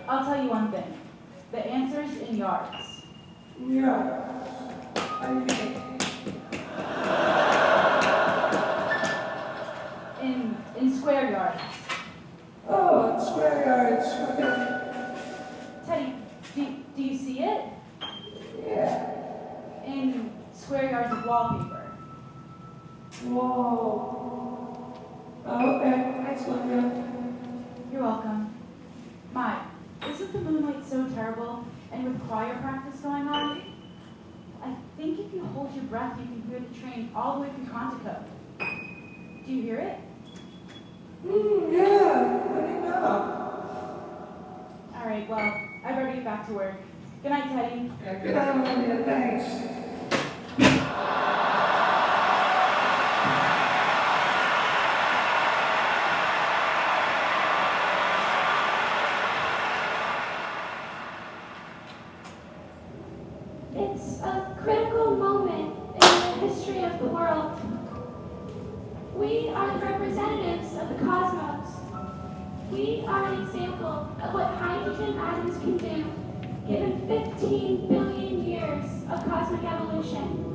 I'll tell you one thing. The answer's in yards. Yeah. I mean, In square yards. oh, it's square yards. Okay. Teddy, do you see it? Yeah. In square yards of wallpaper. Whoa. Okay, thanks, Olivia. You're welcome. My, isn't the moonlight so terrible? And with choir practice going on? I think if you hold your breath, you can hear the train all the way through Quantico. Do you hear it? Yeah, I think not. All right, well, I better get back to work. Good night, Teddy. Yeah, good night, Olivia, thanks. It's a critical moment in the history of the world. We are the representatives of the cosmos. We are an example of what hydrogen atoms can do, given 15 billion years of cosmic evolution.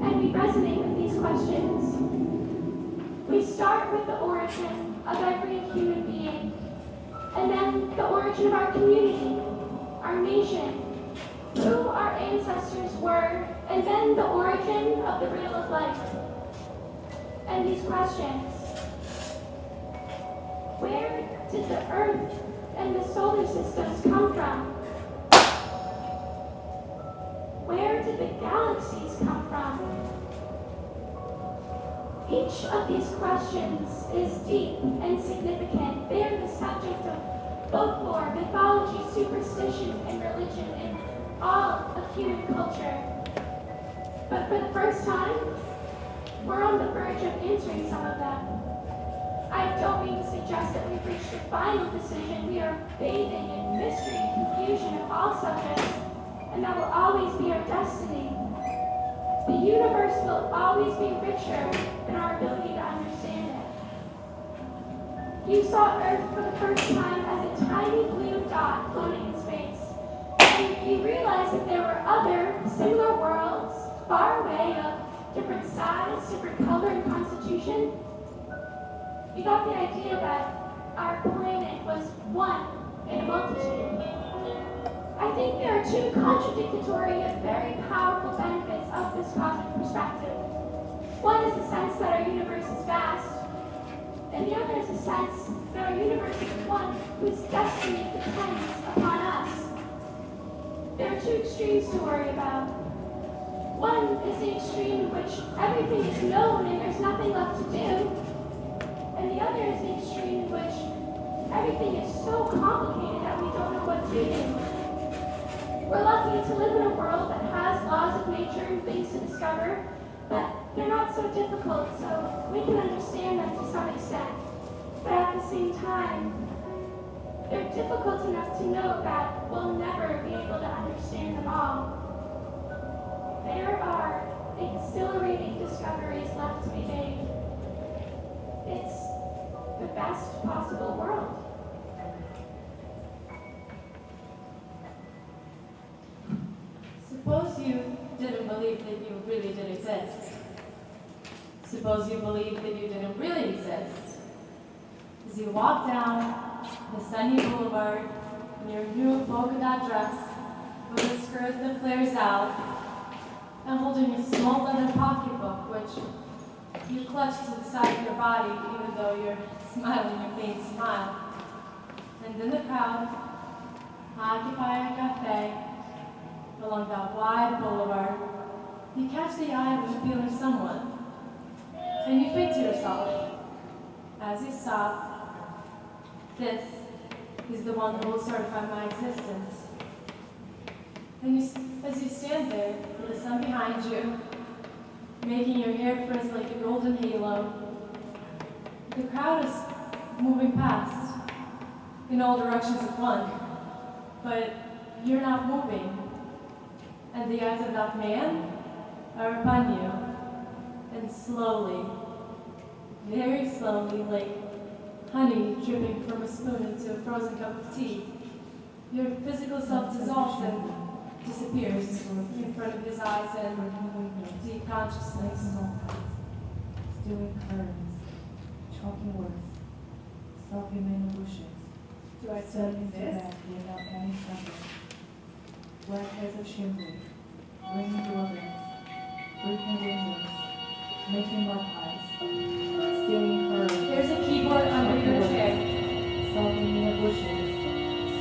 And we resonate with these questions. We start with the origin of every human being, and then the origin of our community, our nation, who our ancestors were, and then the origin of the riddle of life. And these questions: where did the Earth and the solar systems come from? Where did the galaxies come from? Each of these questions is deep and significant. They are the subject of folklore, mythology, superstition, and religion, and all of human culture. But for the first time, we're on the verge of answering some of them. I don't mean to suggest that we've reached a final decision. We are bathing in mystery and confusion of all subjects, and that will always be our destiny. The universe will always be richer than our ability to understand it. You saw Earth for the first time as a tiny blue dot floating in space. And you realized that there were other similar worlds far away of different size, different color, and constitution. You got the idea that our planet was one in a multitude. I think there are two contradictory yet very powerful benefits of this cosmic perspective. One is the sense that our universe is vast, and the other is the sense that our universe is one whose destiny depends upon us. There are two extremes to worry about. One is the extreme in which everything is known and there's nothing left to do, and the other is the extreme in which everything is so complicated that we don't know what to do. We're lucky to live in a world that has laws of nature and things to discover, but they're not so difficult, so we can understand them to some extent. But at the same time, they're difficult enough to know that we'll never be able to understand them all. There are exhilarating discoveries left to be made. It's the best possible world. Suppose you didn't believe that you really did exist. Suppose you believed that you didn't really exist. As you walk down the sunny boulevard in your new polka dot dress with a skirt that flares out, and holding a small leather pocketbook which you clutch to the side of your body even though you're smiling a faint smile. And in the crowd, occupy a cafe along that wide boulevard, you catch the eye of an appealing someone, and you think to yourself, as you stop, this is the one who will certify my existence. And as you stand there with the sun behind you, making your hair frizz like a golden halo, the crowd is moving past in all directions at once, but you're not moving. And the eyes of that man are upon you, and slowly, very slowly, like honey dripping from a spoon into a frozen cup of tea, your physical self dissolves and disappears in front of his eyes and deep consciousness. Doing curves, chalking words, stalking in the bushes. Do I still Setting to exist? bed without any supper. Black as a chimney, ringing doorbells, breaking windows, making mud pies, stealing curtains. There's a keyboard under your chair. Sulking in the bushes,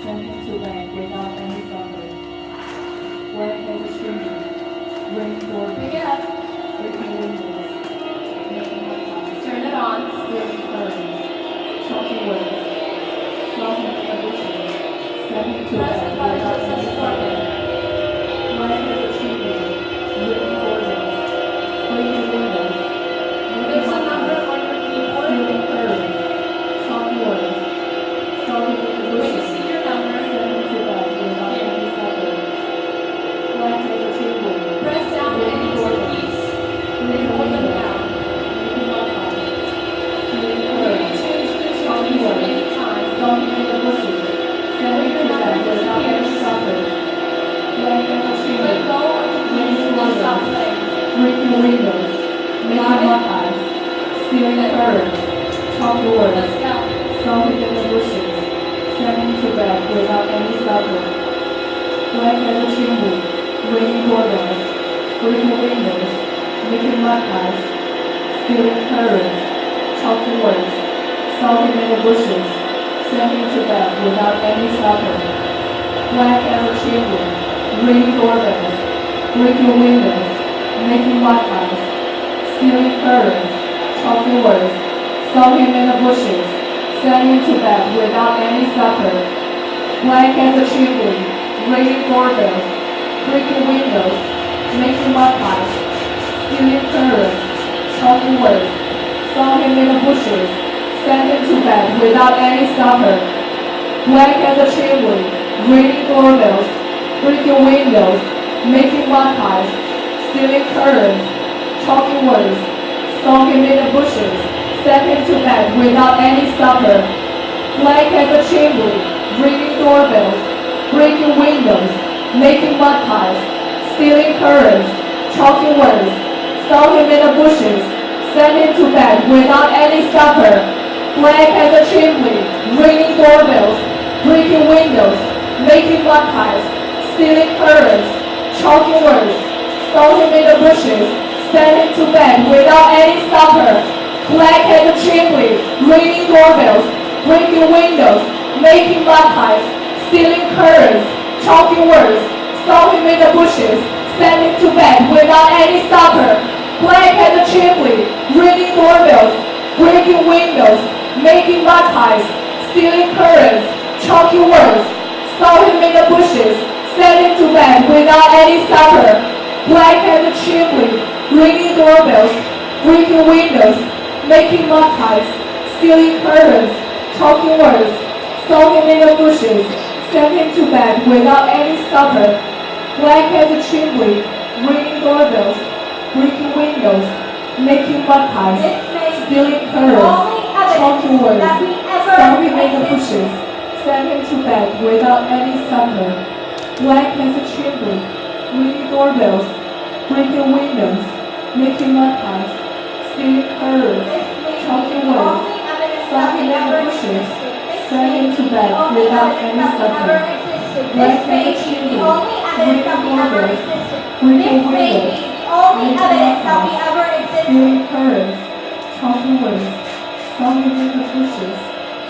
sent him to bed without any supper. Where has a children, ring for Pick it up. breaking windows, making mud pies, Turn it on. stealing curtains, chopping words, sulking in the bushes, sent him to Press bed the button without that says any forward. supper. Where has a children, ring for breaking windows, There's a number on your keyboard. stealing curtains, chopping words, sulking in the When you bushes. see your number, press down any two keys and hold them down. You may change the two keys at any time. When your number disappears, let go of the keys and stop playing. Breaking windows, making mud pies, stealing curtains, chopping words, Let's go. sulking in the bushes, sending to bed without any supper. Black as a chimney, ringing doorbells, breaking windows, making mud pies, stealing curtains, chopping words, sulking in the bushes, sending to bed without any supper. Black as a chimney, ringing doorbells, breaking windows, making mud pies, stealing curtains, chopping words, sulking in the bushes, sending to bed without any supper. Black as a chimney, ringing doorbells, breaking windows, making mud pies, stealing curtains, chopping words, sulking in the bushes, sending to bed without any supper. Black as a chimney, ringing doorbells, breaking windows, making mud pies, stealing curtains, chopping words, sulking in the bushes, sending to bed without any supper. Black as a chimney, ringing doorbells, breaking windows, making mud pies, stealing curtains, chopping words, sulking in the bushes, sending to bed without any supper. Black as a chimney, ringing doorbells, breaking windows, making mud pies, stealing curtains, chopping words, sulking in the bushes, sending to bed without any supper. Black as a chimney, ringing doorbells, breaking windows, making mud pies, stealing curtains, chopping words, sulking in the bushes, sending to bed without any supper. Black as a chimney, ringing doorbells, breaking windows, making mud pies, stealing curtains, chopping words, sulking in the bushes, sending to bed without any supper. Black as a chimney, ringing doorbells, breaking windows, making mud pies, stealing curtains, chopping words, sulking in the bushes, sending to bed without any supper. Black as a chimney, ringing doorbells, breaking windows, making mud pies, stealing curtains, chopping words, sulking in the bushes, sending to bed without any supper. Black as a chimney, ringing doorbells, breaking windows, making mud pies, stealing curtains, chopping words, sulking in the bushes, sending to bed without any supper. Black as a chimney, ringing doorbells, breaking windows, making mud pies, stealing curtains, chopping words, sulking in the bushes,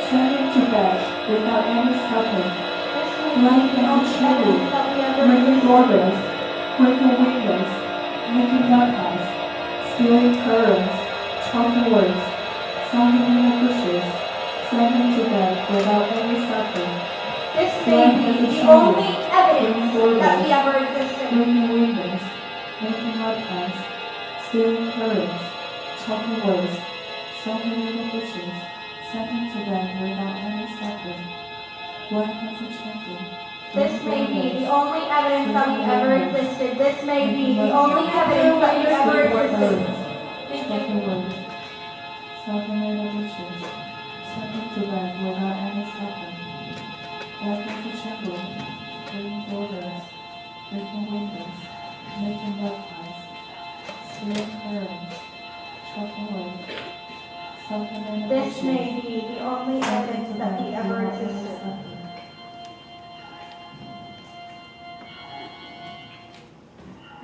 sending to bed without any supper. Black as a chimney, ringing doorbells, breaking windows, making mud pies, stealing curtains, chopping words, sulking in the bushes, sending to bed without any supper. This may be the only evidence that we ever existed. Breaking windows, making mud pies, stealing curtains, chopping words, sulking in the bushes, sending to bed without any supper. Black as a chimney. This may be the only evidence that we ever existed. This may be the only evidence that we ever existed. Chopping words, sulking in the bushes, sending to bed without any supper. Black as a chimney, ringing doorbells, breaking windows, making mud pies, stealing curtains, chopping words, sulking in the bushes. This may be the only evidence that we ever existed.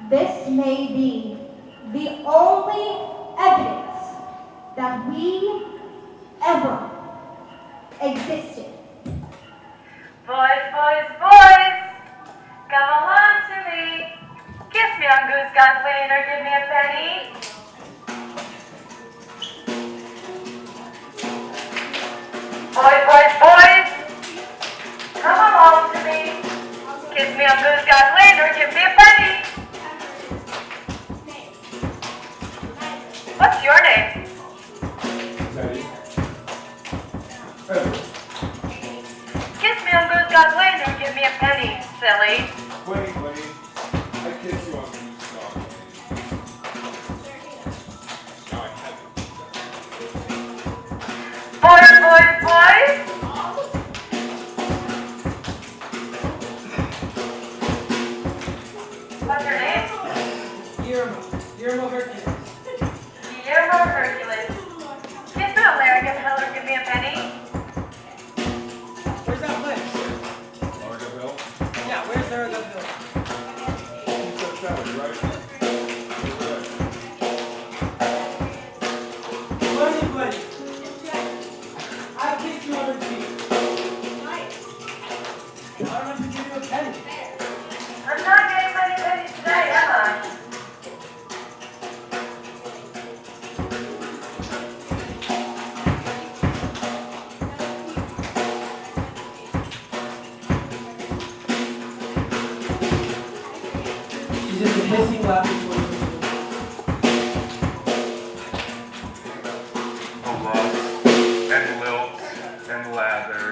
This may be the only evidence that we ever existed. Boys, boys, boys, come along to me. Kiss me on Goose Got Wayne or give me a penny. Boys, boys, boys, come along to me. Kiss me on Goose Got Wayne or give me a penny. What's your name? Teddy. Kiss me on Goose Got Wayne or give me a penny, silly. Wait, I kiss you on the star. Now I have Boys, boys, boys. What's your name? Guillermo Hercules. Guillermo Hercules. Kiss me on Larrigan Hill or give me a penny. Where's that place? Largaville. Yeah, where's Larragaville? You said that, right? Buddy, buddy. I kissed you on the cheek. I don't have to give you a penny. I'm not getting many pennies today, am I? She's in the hissing laboratory. The lust and lilt and lather,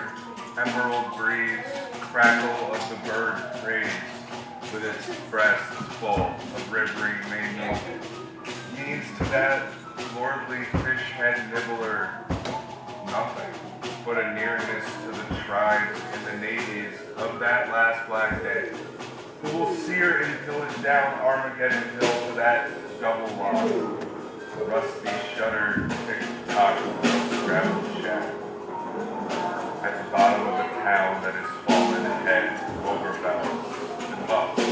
emerald breeze, crackle of the bird praise, with its breast full of rib-ring mania, needs to that lordly fish-head nibbler nothing but a nearness to the tribes in the navies of that last black day, who will sear and pillage down Armageddon Hill to that double lock, rusty shuttered tick-tock gravel shack at the bottom of a town that is fallen head over bells and bucks.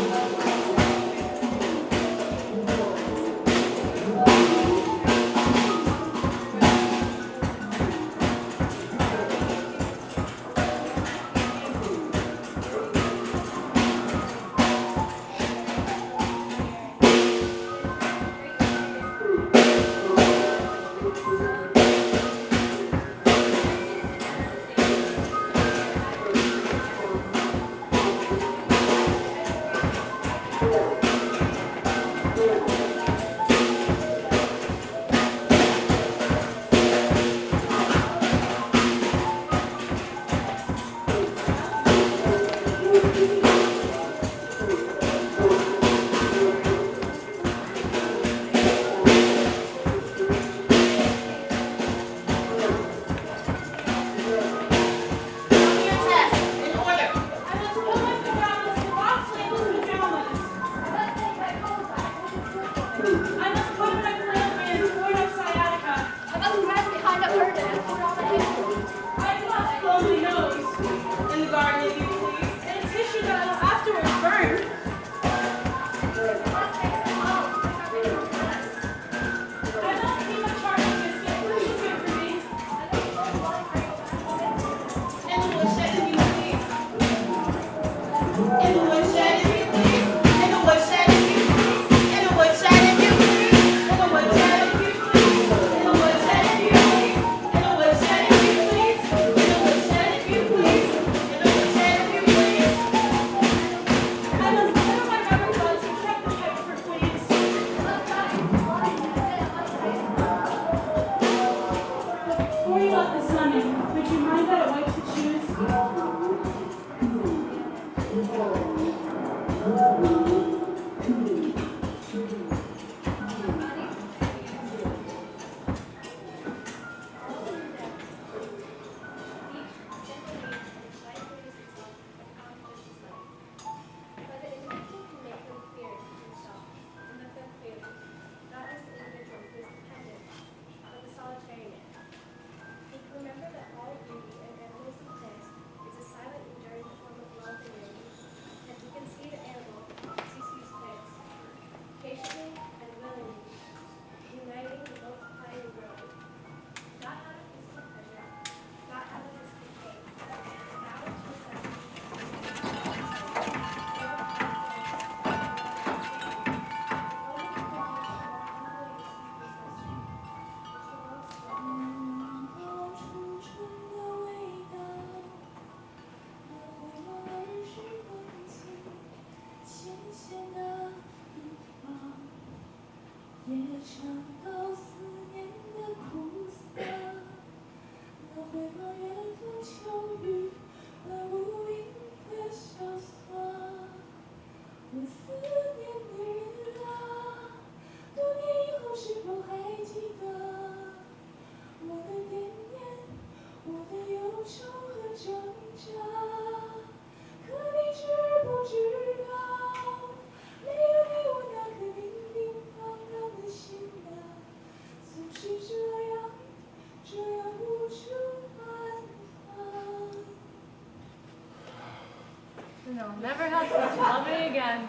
No, never had such loving again.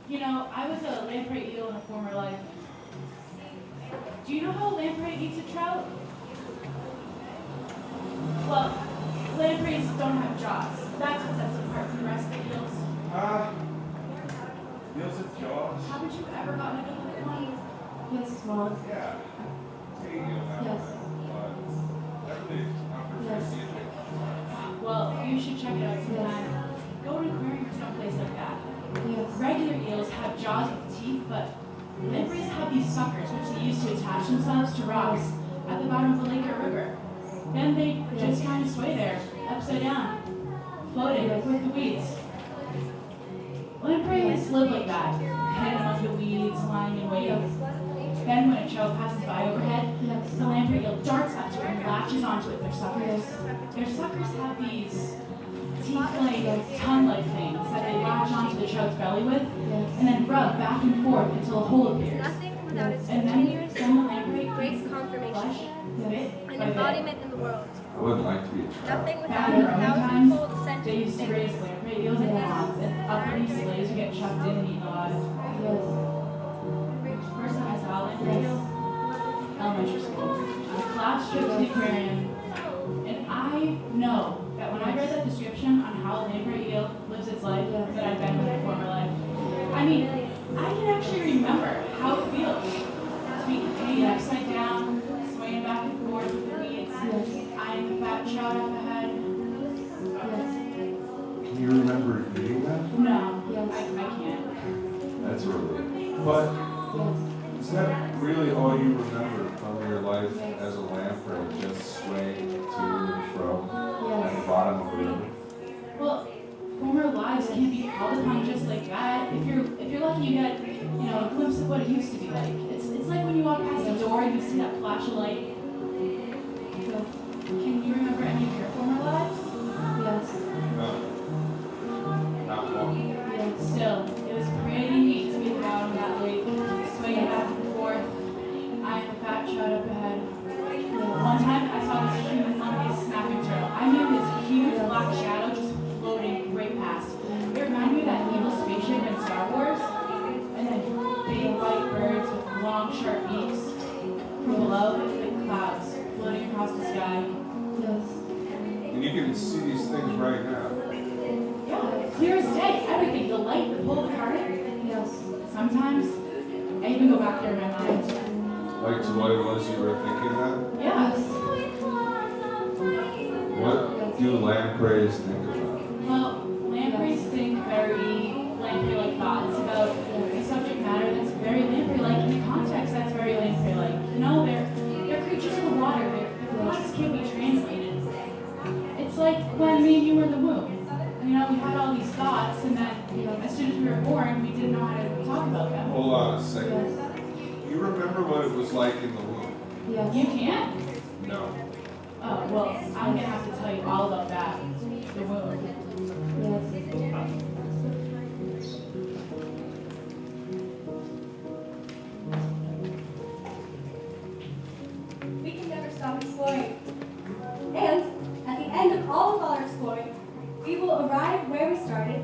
You know, I was a lamprey eel in a former life. Do you know how a lamprey eats a trout? Well, lampreys don't have jaws. That's what sets them apart from the rest of the eels. Eels with jaws? Haven't you ever gotten a good look at one? Yes, Mom. Yeah. Hey, eel have Yes. but definitely not for Yes. Well, you should check it out sometime. Go to an aquarium or someplace like that. Yes. Regular eels have jaws with teeth, but lampreys have these suckers which they use to attach themselves to rocks at the bottom of a lake or river. Then they just kind of sway there, upside down, floating with the weeds. Lampreys live like that, hidden among the weeds, lying in wait. Then when a trout passes by overhead, the lamprey eel darts up to it and latches onto it with their suckers. Their suckers have these teeth-like, tongue-like things that they latch onto the trout's belly with, and then rub back and forth until a hole appears. Nothing without its And then continuous, the lamprey great eats confirmation, flesh, bit an by bit. embodiment in the world. I wouldn't like to be a trout. Nothing Back without in a the Roman times, thousand-fold they sentence. used to raise lamprey eels in ponds, and uppity slaves would get chucked in and eaten alive. Yes. First time I saw a lamprey eel, elementary school. On a class trip to the aquarium, and I know that when I read that description on how a lamprey eel lives its life, that I've been with in a former life, I mean, I can actually remember how it feels to be hanging upside down, swaying back and forth with the weeds, eyeing the fat trout up ahead. Can you remember eating that? No, Yes. I can't. That's really. But is that really all you remember from your life as a lamprey, just swaying to and fro at the bottom of the river? Well, former lives can be called upon just like that. If you're lucky, you get a glimpse of what it used to be like. It's like when you walk past the door and you see that flash of light. Can you remember any of your former lives? Yes. No. Not one. Still, it was pretty neat to be out on that lake, swaying back and forth, eyeing the fat trout up ahead. One time, I saw this humongous snapping turtle. I mean, this huge black shadow just floating right past. It reminded me of that evil spaceship in Star Wars, and then big white birds with long, sharp beaks. From below, it's like clouds floating across the sky. Yes. And you can see these things right now. Yeah, clear as day. Everything, the light, the pull of the current. Yes. Sometimes, I even go back there in my mind. Like to what it was you were thinking of? Yes. What do lampreys think about? Well, lampreys think very lamprey-like thoughts about a subject matter that's very lamprey-like in a context that's very lamprey-like. You know, they're creatures of the water. Their thoughts can't be translated. It's like when me and you were in the womb. You know, we had all these thoughts, and then, as soon as we were born, we didn't know how to talk about them. Hold on a second. You remember what it was like in the womb? Yes. You can't? No. Oh, well, I'm gonna have to tell you all about that. The womb. Yes. We can never stop exploring. And at the end of all of our exploring, we will arrive where we started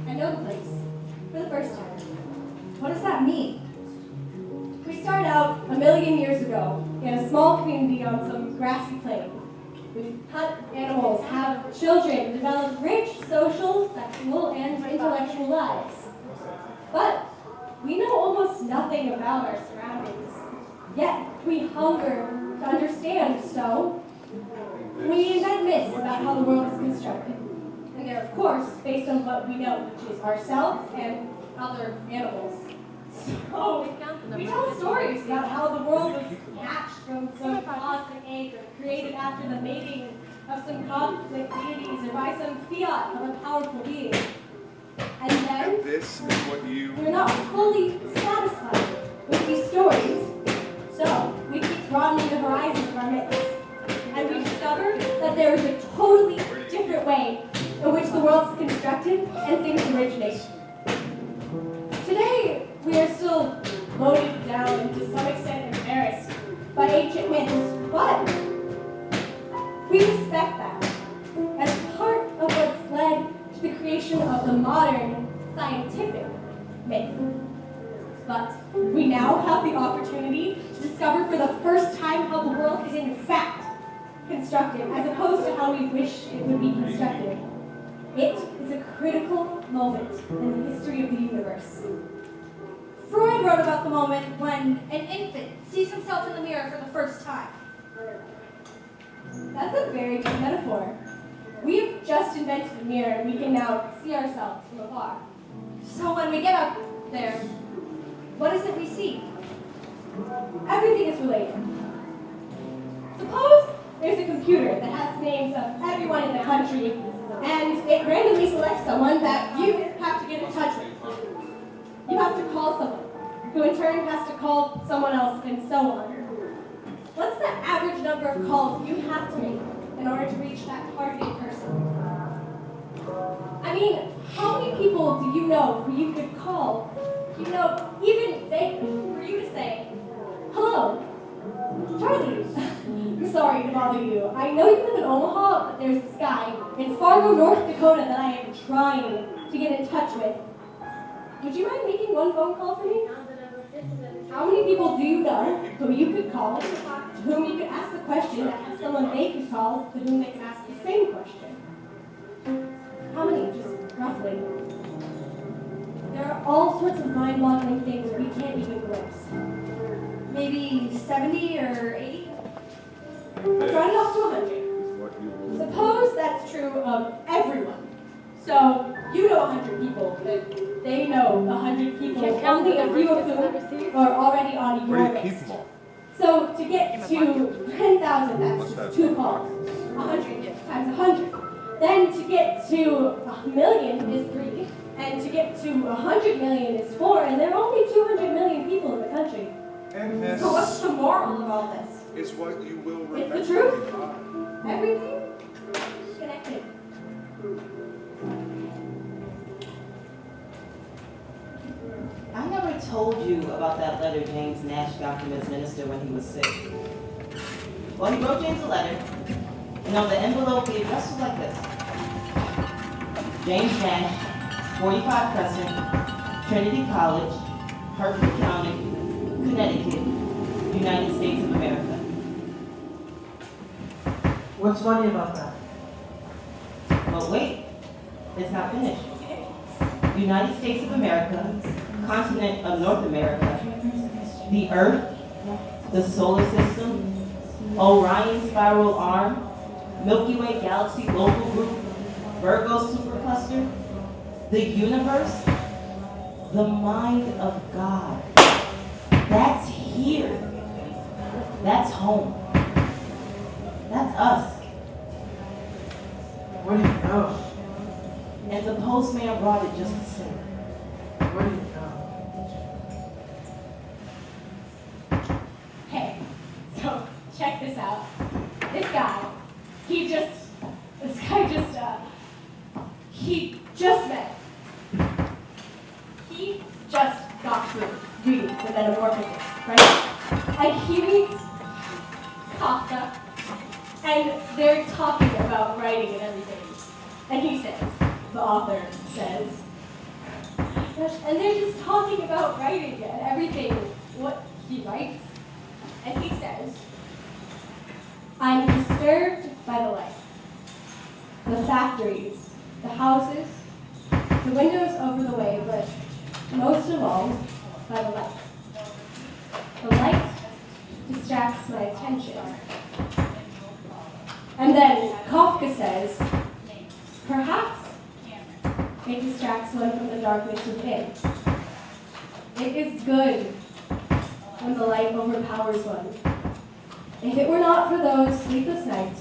and know the place for the first time. What does that mean? We started out 1,000,000 years ago in a small community on some grassy plain. We hunt animals, have children, develop rich social, sexual, and intellectual lives. But we know almost nothing about our surroundings. Yet we hunger to understand, so we invent myths about how the world is constructed. And they're, of course, based on what we know, which is ourselves and other animals. So, we tell stories about how the world was hatched from some cosmic egg or created after the mating of some cosmic deities or by some fiat of a powerful being. And then, this is what you... we're not fully satisfied with these stories, so we keep broadening the horizons of our myths. And we discover that there is a totally different way in which the world is constructed and things originate. Today, we are still loaded down and to some extent embarrassed by ancient myths, but we respect that as part of what's led to the creation of the modern scientific myth. But we now have the opportunity to discover for the first time how the world is in fact constructed, as opposed to how we wish it would be constructed. It is a critical moment in the history of the universe. Freud wrote about the moment when an infant sees himself in the mirror for the first time. That's a very good metaphor. We have just invented a mirror and we can now see ourselves from afar. So when we get up there, what is it we see? Everything is related. Suppose there's a computer that has names of everyone in the country, and it randomly selects someone that you have to get in touch with. You have to call someone, who in turn has to call someone else, and so on. What's the average number of calls you have to make in order to reach that targeted person? I mean, how many people do you know who you could call, even vaguely, for you to say, hello, Charlie, I'm sorry to bother you. I know you live in Omaha, but there's this guy in Fargo, North Dakota that I am trying to get in touch with. Would you mind making one phone call for me? How many people do you know who you could call, to whom you could ask the question, and someone they could call, to whom they can ask the same question? How many, just roughly? There are all sorts of mind-boggling things we can't even glimpse. Maybe 70 or 80? Let's round it off to 100. Suppose that's true of everyone. So, you know 100 people, but they know 100 people, only a few of whom are already on your list. So, to get to 10,000, that's just 2 calls. 100 times 100. Then to get to 1 million is 3. And to get to 100 million is 4. And there are only 200 million people in the country. And this So what's the moral of all this? is what you will remember. It's the truth. Everything is connected. I never told you about that letter James Nash got from his minister when he was sick. Well, he wrote James a letter, and on the envelope the address was like this. James Nash, 45 Crescent, Trinity College, Hartford County, Connecticut, United States of America. What's funny about that? But wait, it's not finished. United States of America, continent of North America, the Earth, the solar system, Orion spiral arm, Milky Way galaxy local group, Virgo supercluster, the universe, the mind of God. That's here. That's home. That's us. What do you know? And the postman brought it just the same. What do you know? Hey, so check this out. This guy met. He just got through reading the Metamorphosis, right? And he reads Kafka, and they're talking about writing and everything. And he says, the author says, and they're just talking about writing and everything, what he writes. And he says, I'm disturbed by the light. The factories, the houses, the windows over the way, but most of all, by the light. The light distracts my attention. And then Kafka says, perhaps It distracts one from the darkness within. It is good when the light overpowers one. If it were not for those sleepless nights,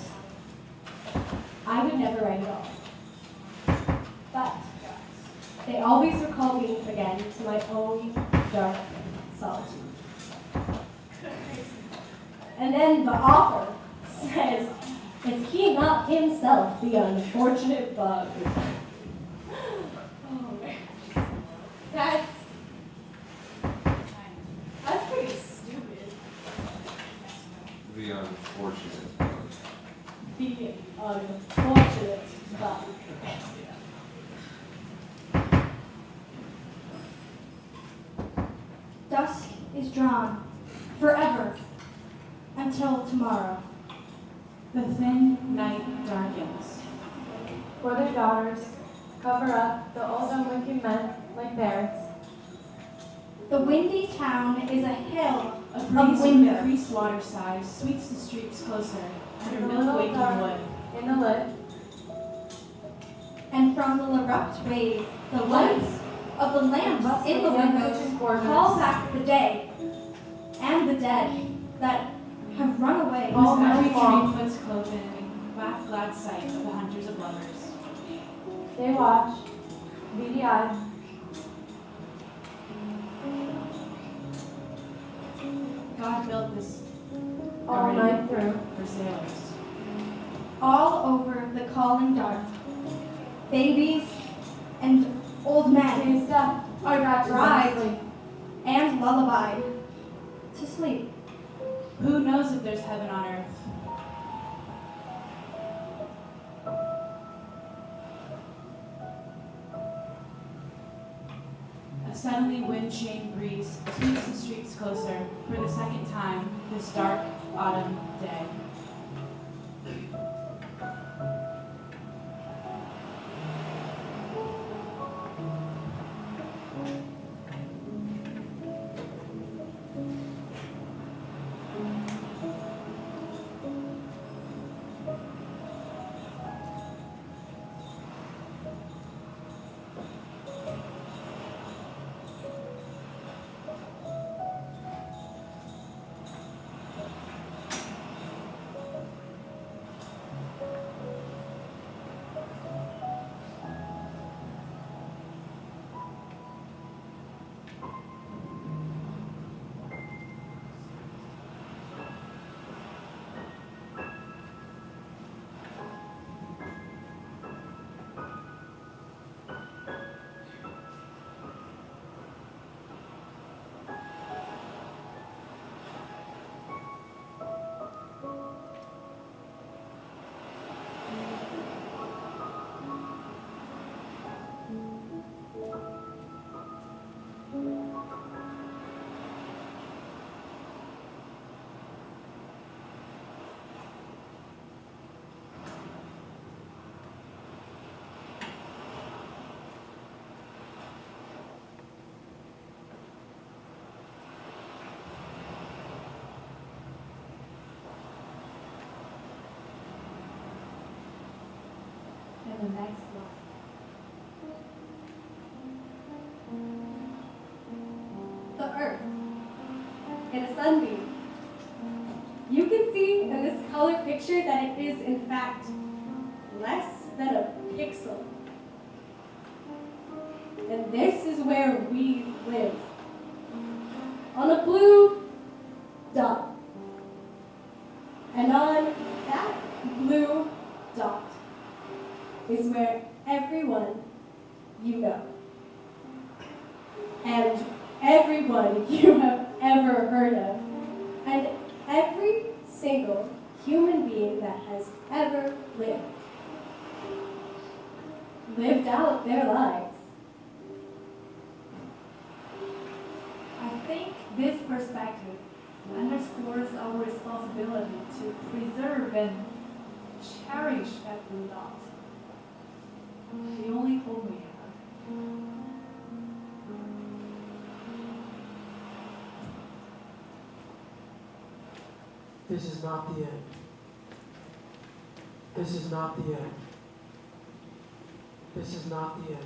I would never write at all. But they always recall me again to my own dark solitude. And then the author says, is he not himself the unfortunate bug? Oh, that's pretty stupid. The unfortunate bug. The unfortunate bug. Dusk is drawn forever until tomorrow. The thin night darkens. For their daughters, cover up the old unwinking men like bears. The windy town is a hill A of breeze from the winter. creased water side sweeps the streets closer under The milk little waking dark wood. in the lit, And from the abrupt waves, the lights of the lamps in the windows call back the day and the dead that have run away. All All every night long. tree puts cloven in black glad sight of the hunters of lovers. they watch, beady-eyed. God built this All garden night through. for sailors. All over the calling dark, babies and old men They stuff are got bribed and lullabied to sleep. Who knows if there's heaven on earth? A suddenly wind-chained breeze sweeps the streets closer for the second time this dark autumn day. And the next one. The earth in a sunbeam. You can see in this color picture that it is in fact less than a pixel. And this is where we live. On a blue dot. And on that blue dot is where everyone you know and everyone you have ever heard of and every single human being that has ever lived out their lives. I think this perspective underscores our responsibility to preserve and cherish that blue dot. The only home we have. This is not the end. This is not the end. This is not the end.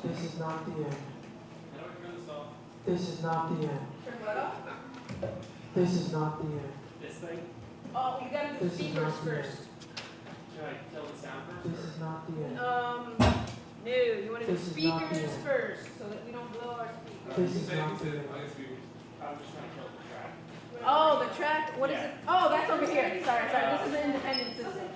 This is not the end. How do I turn this off? This is not the end. Turn what off? This is not the end. This thing? Oh, you gotta do This is speakers not the end. first. Should I kill the sound first? This is not the end. No, you wanna do This is not the speakers end. first, so that we don't blow our speakers. This is not the end. I'm just trying to kill the track. Oh, the track, what is Yeah. it? Oh, that's over here. Sorry, this is an independent system.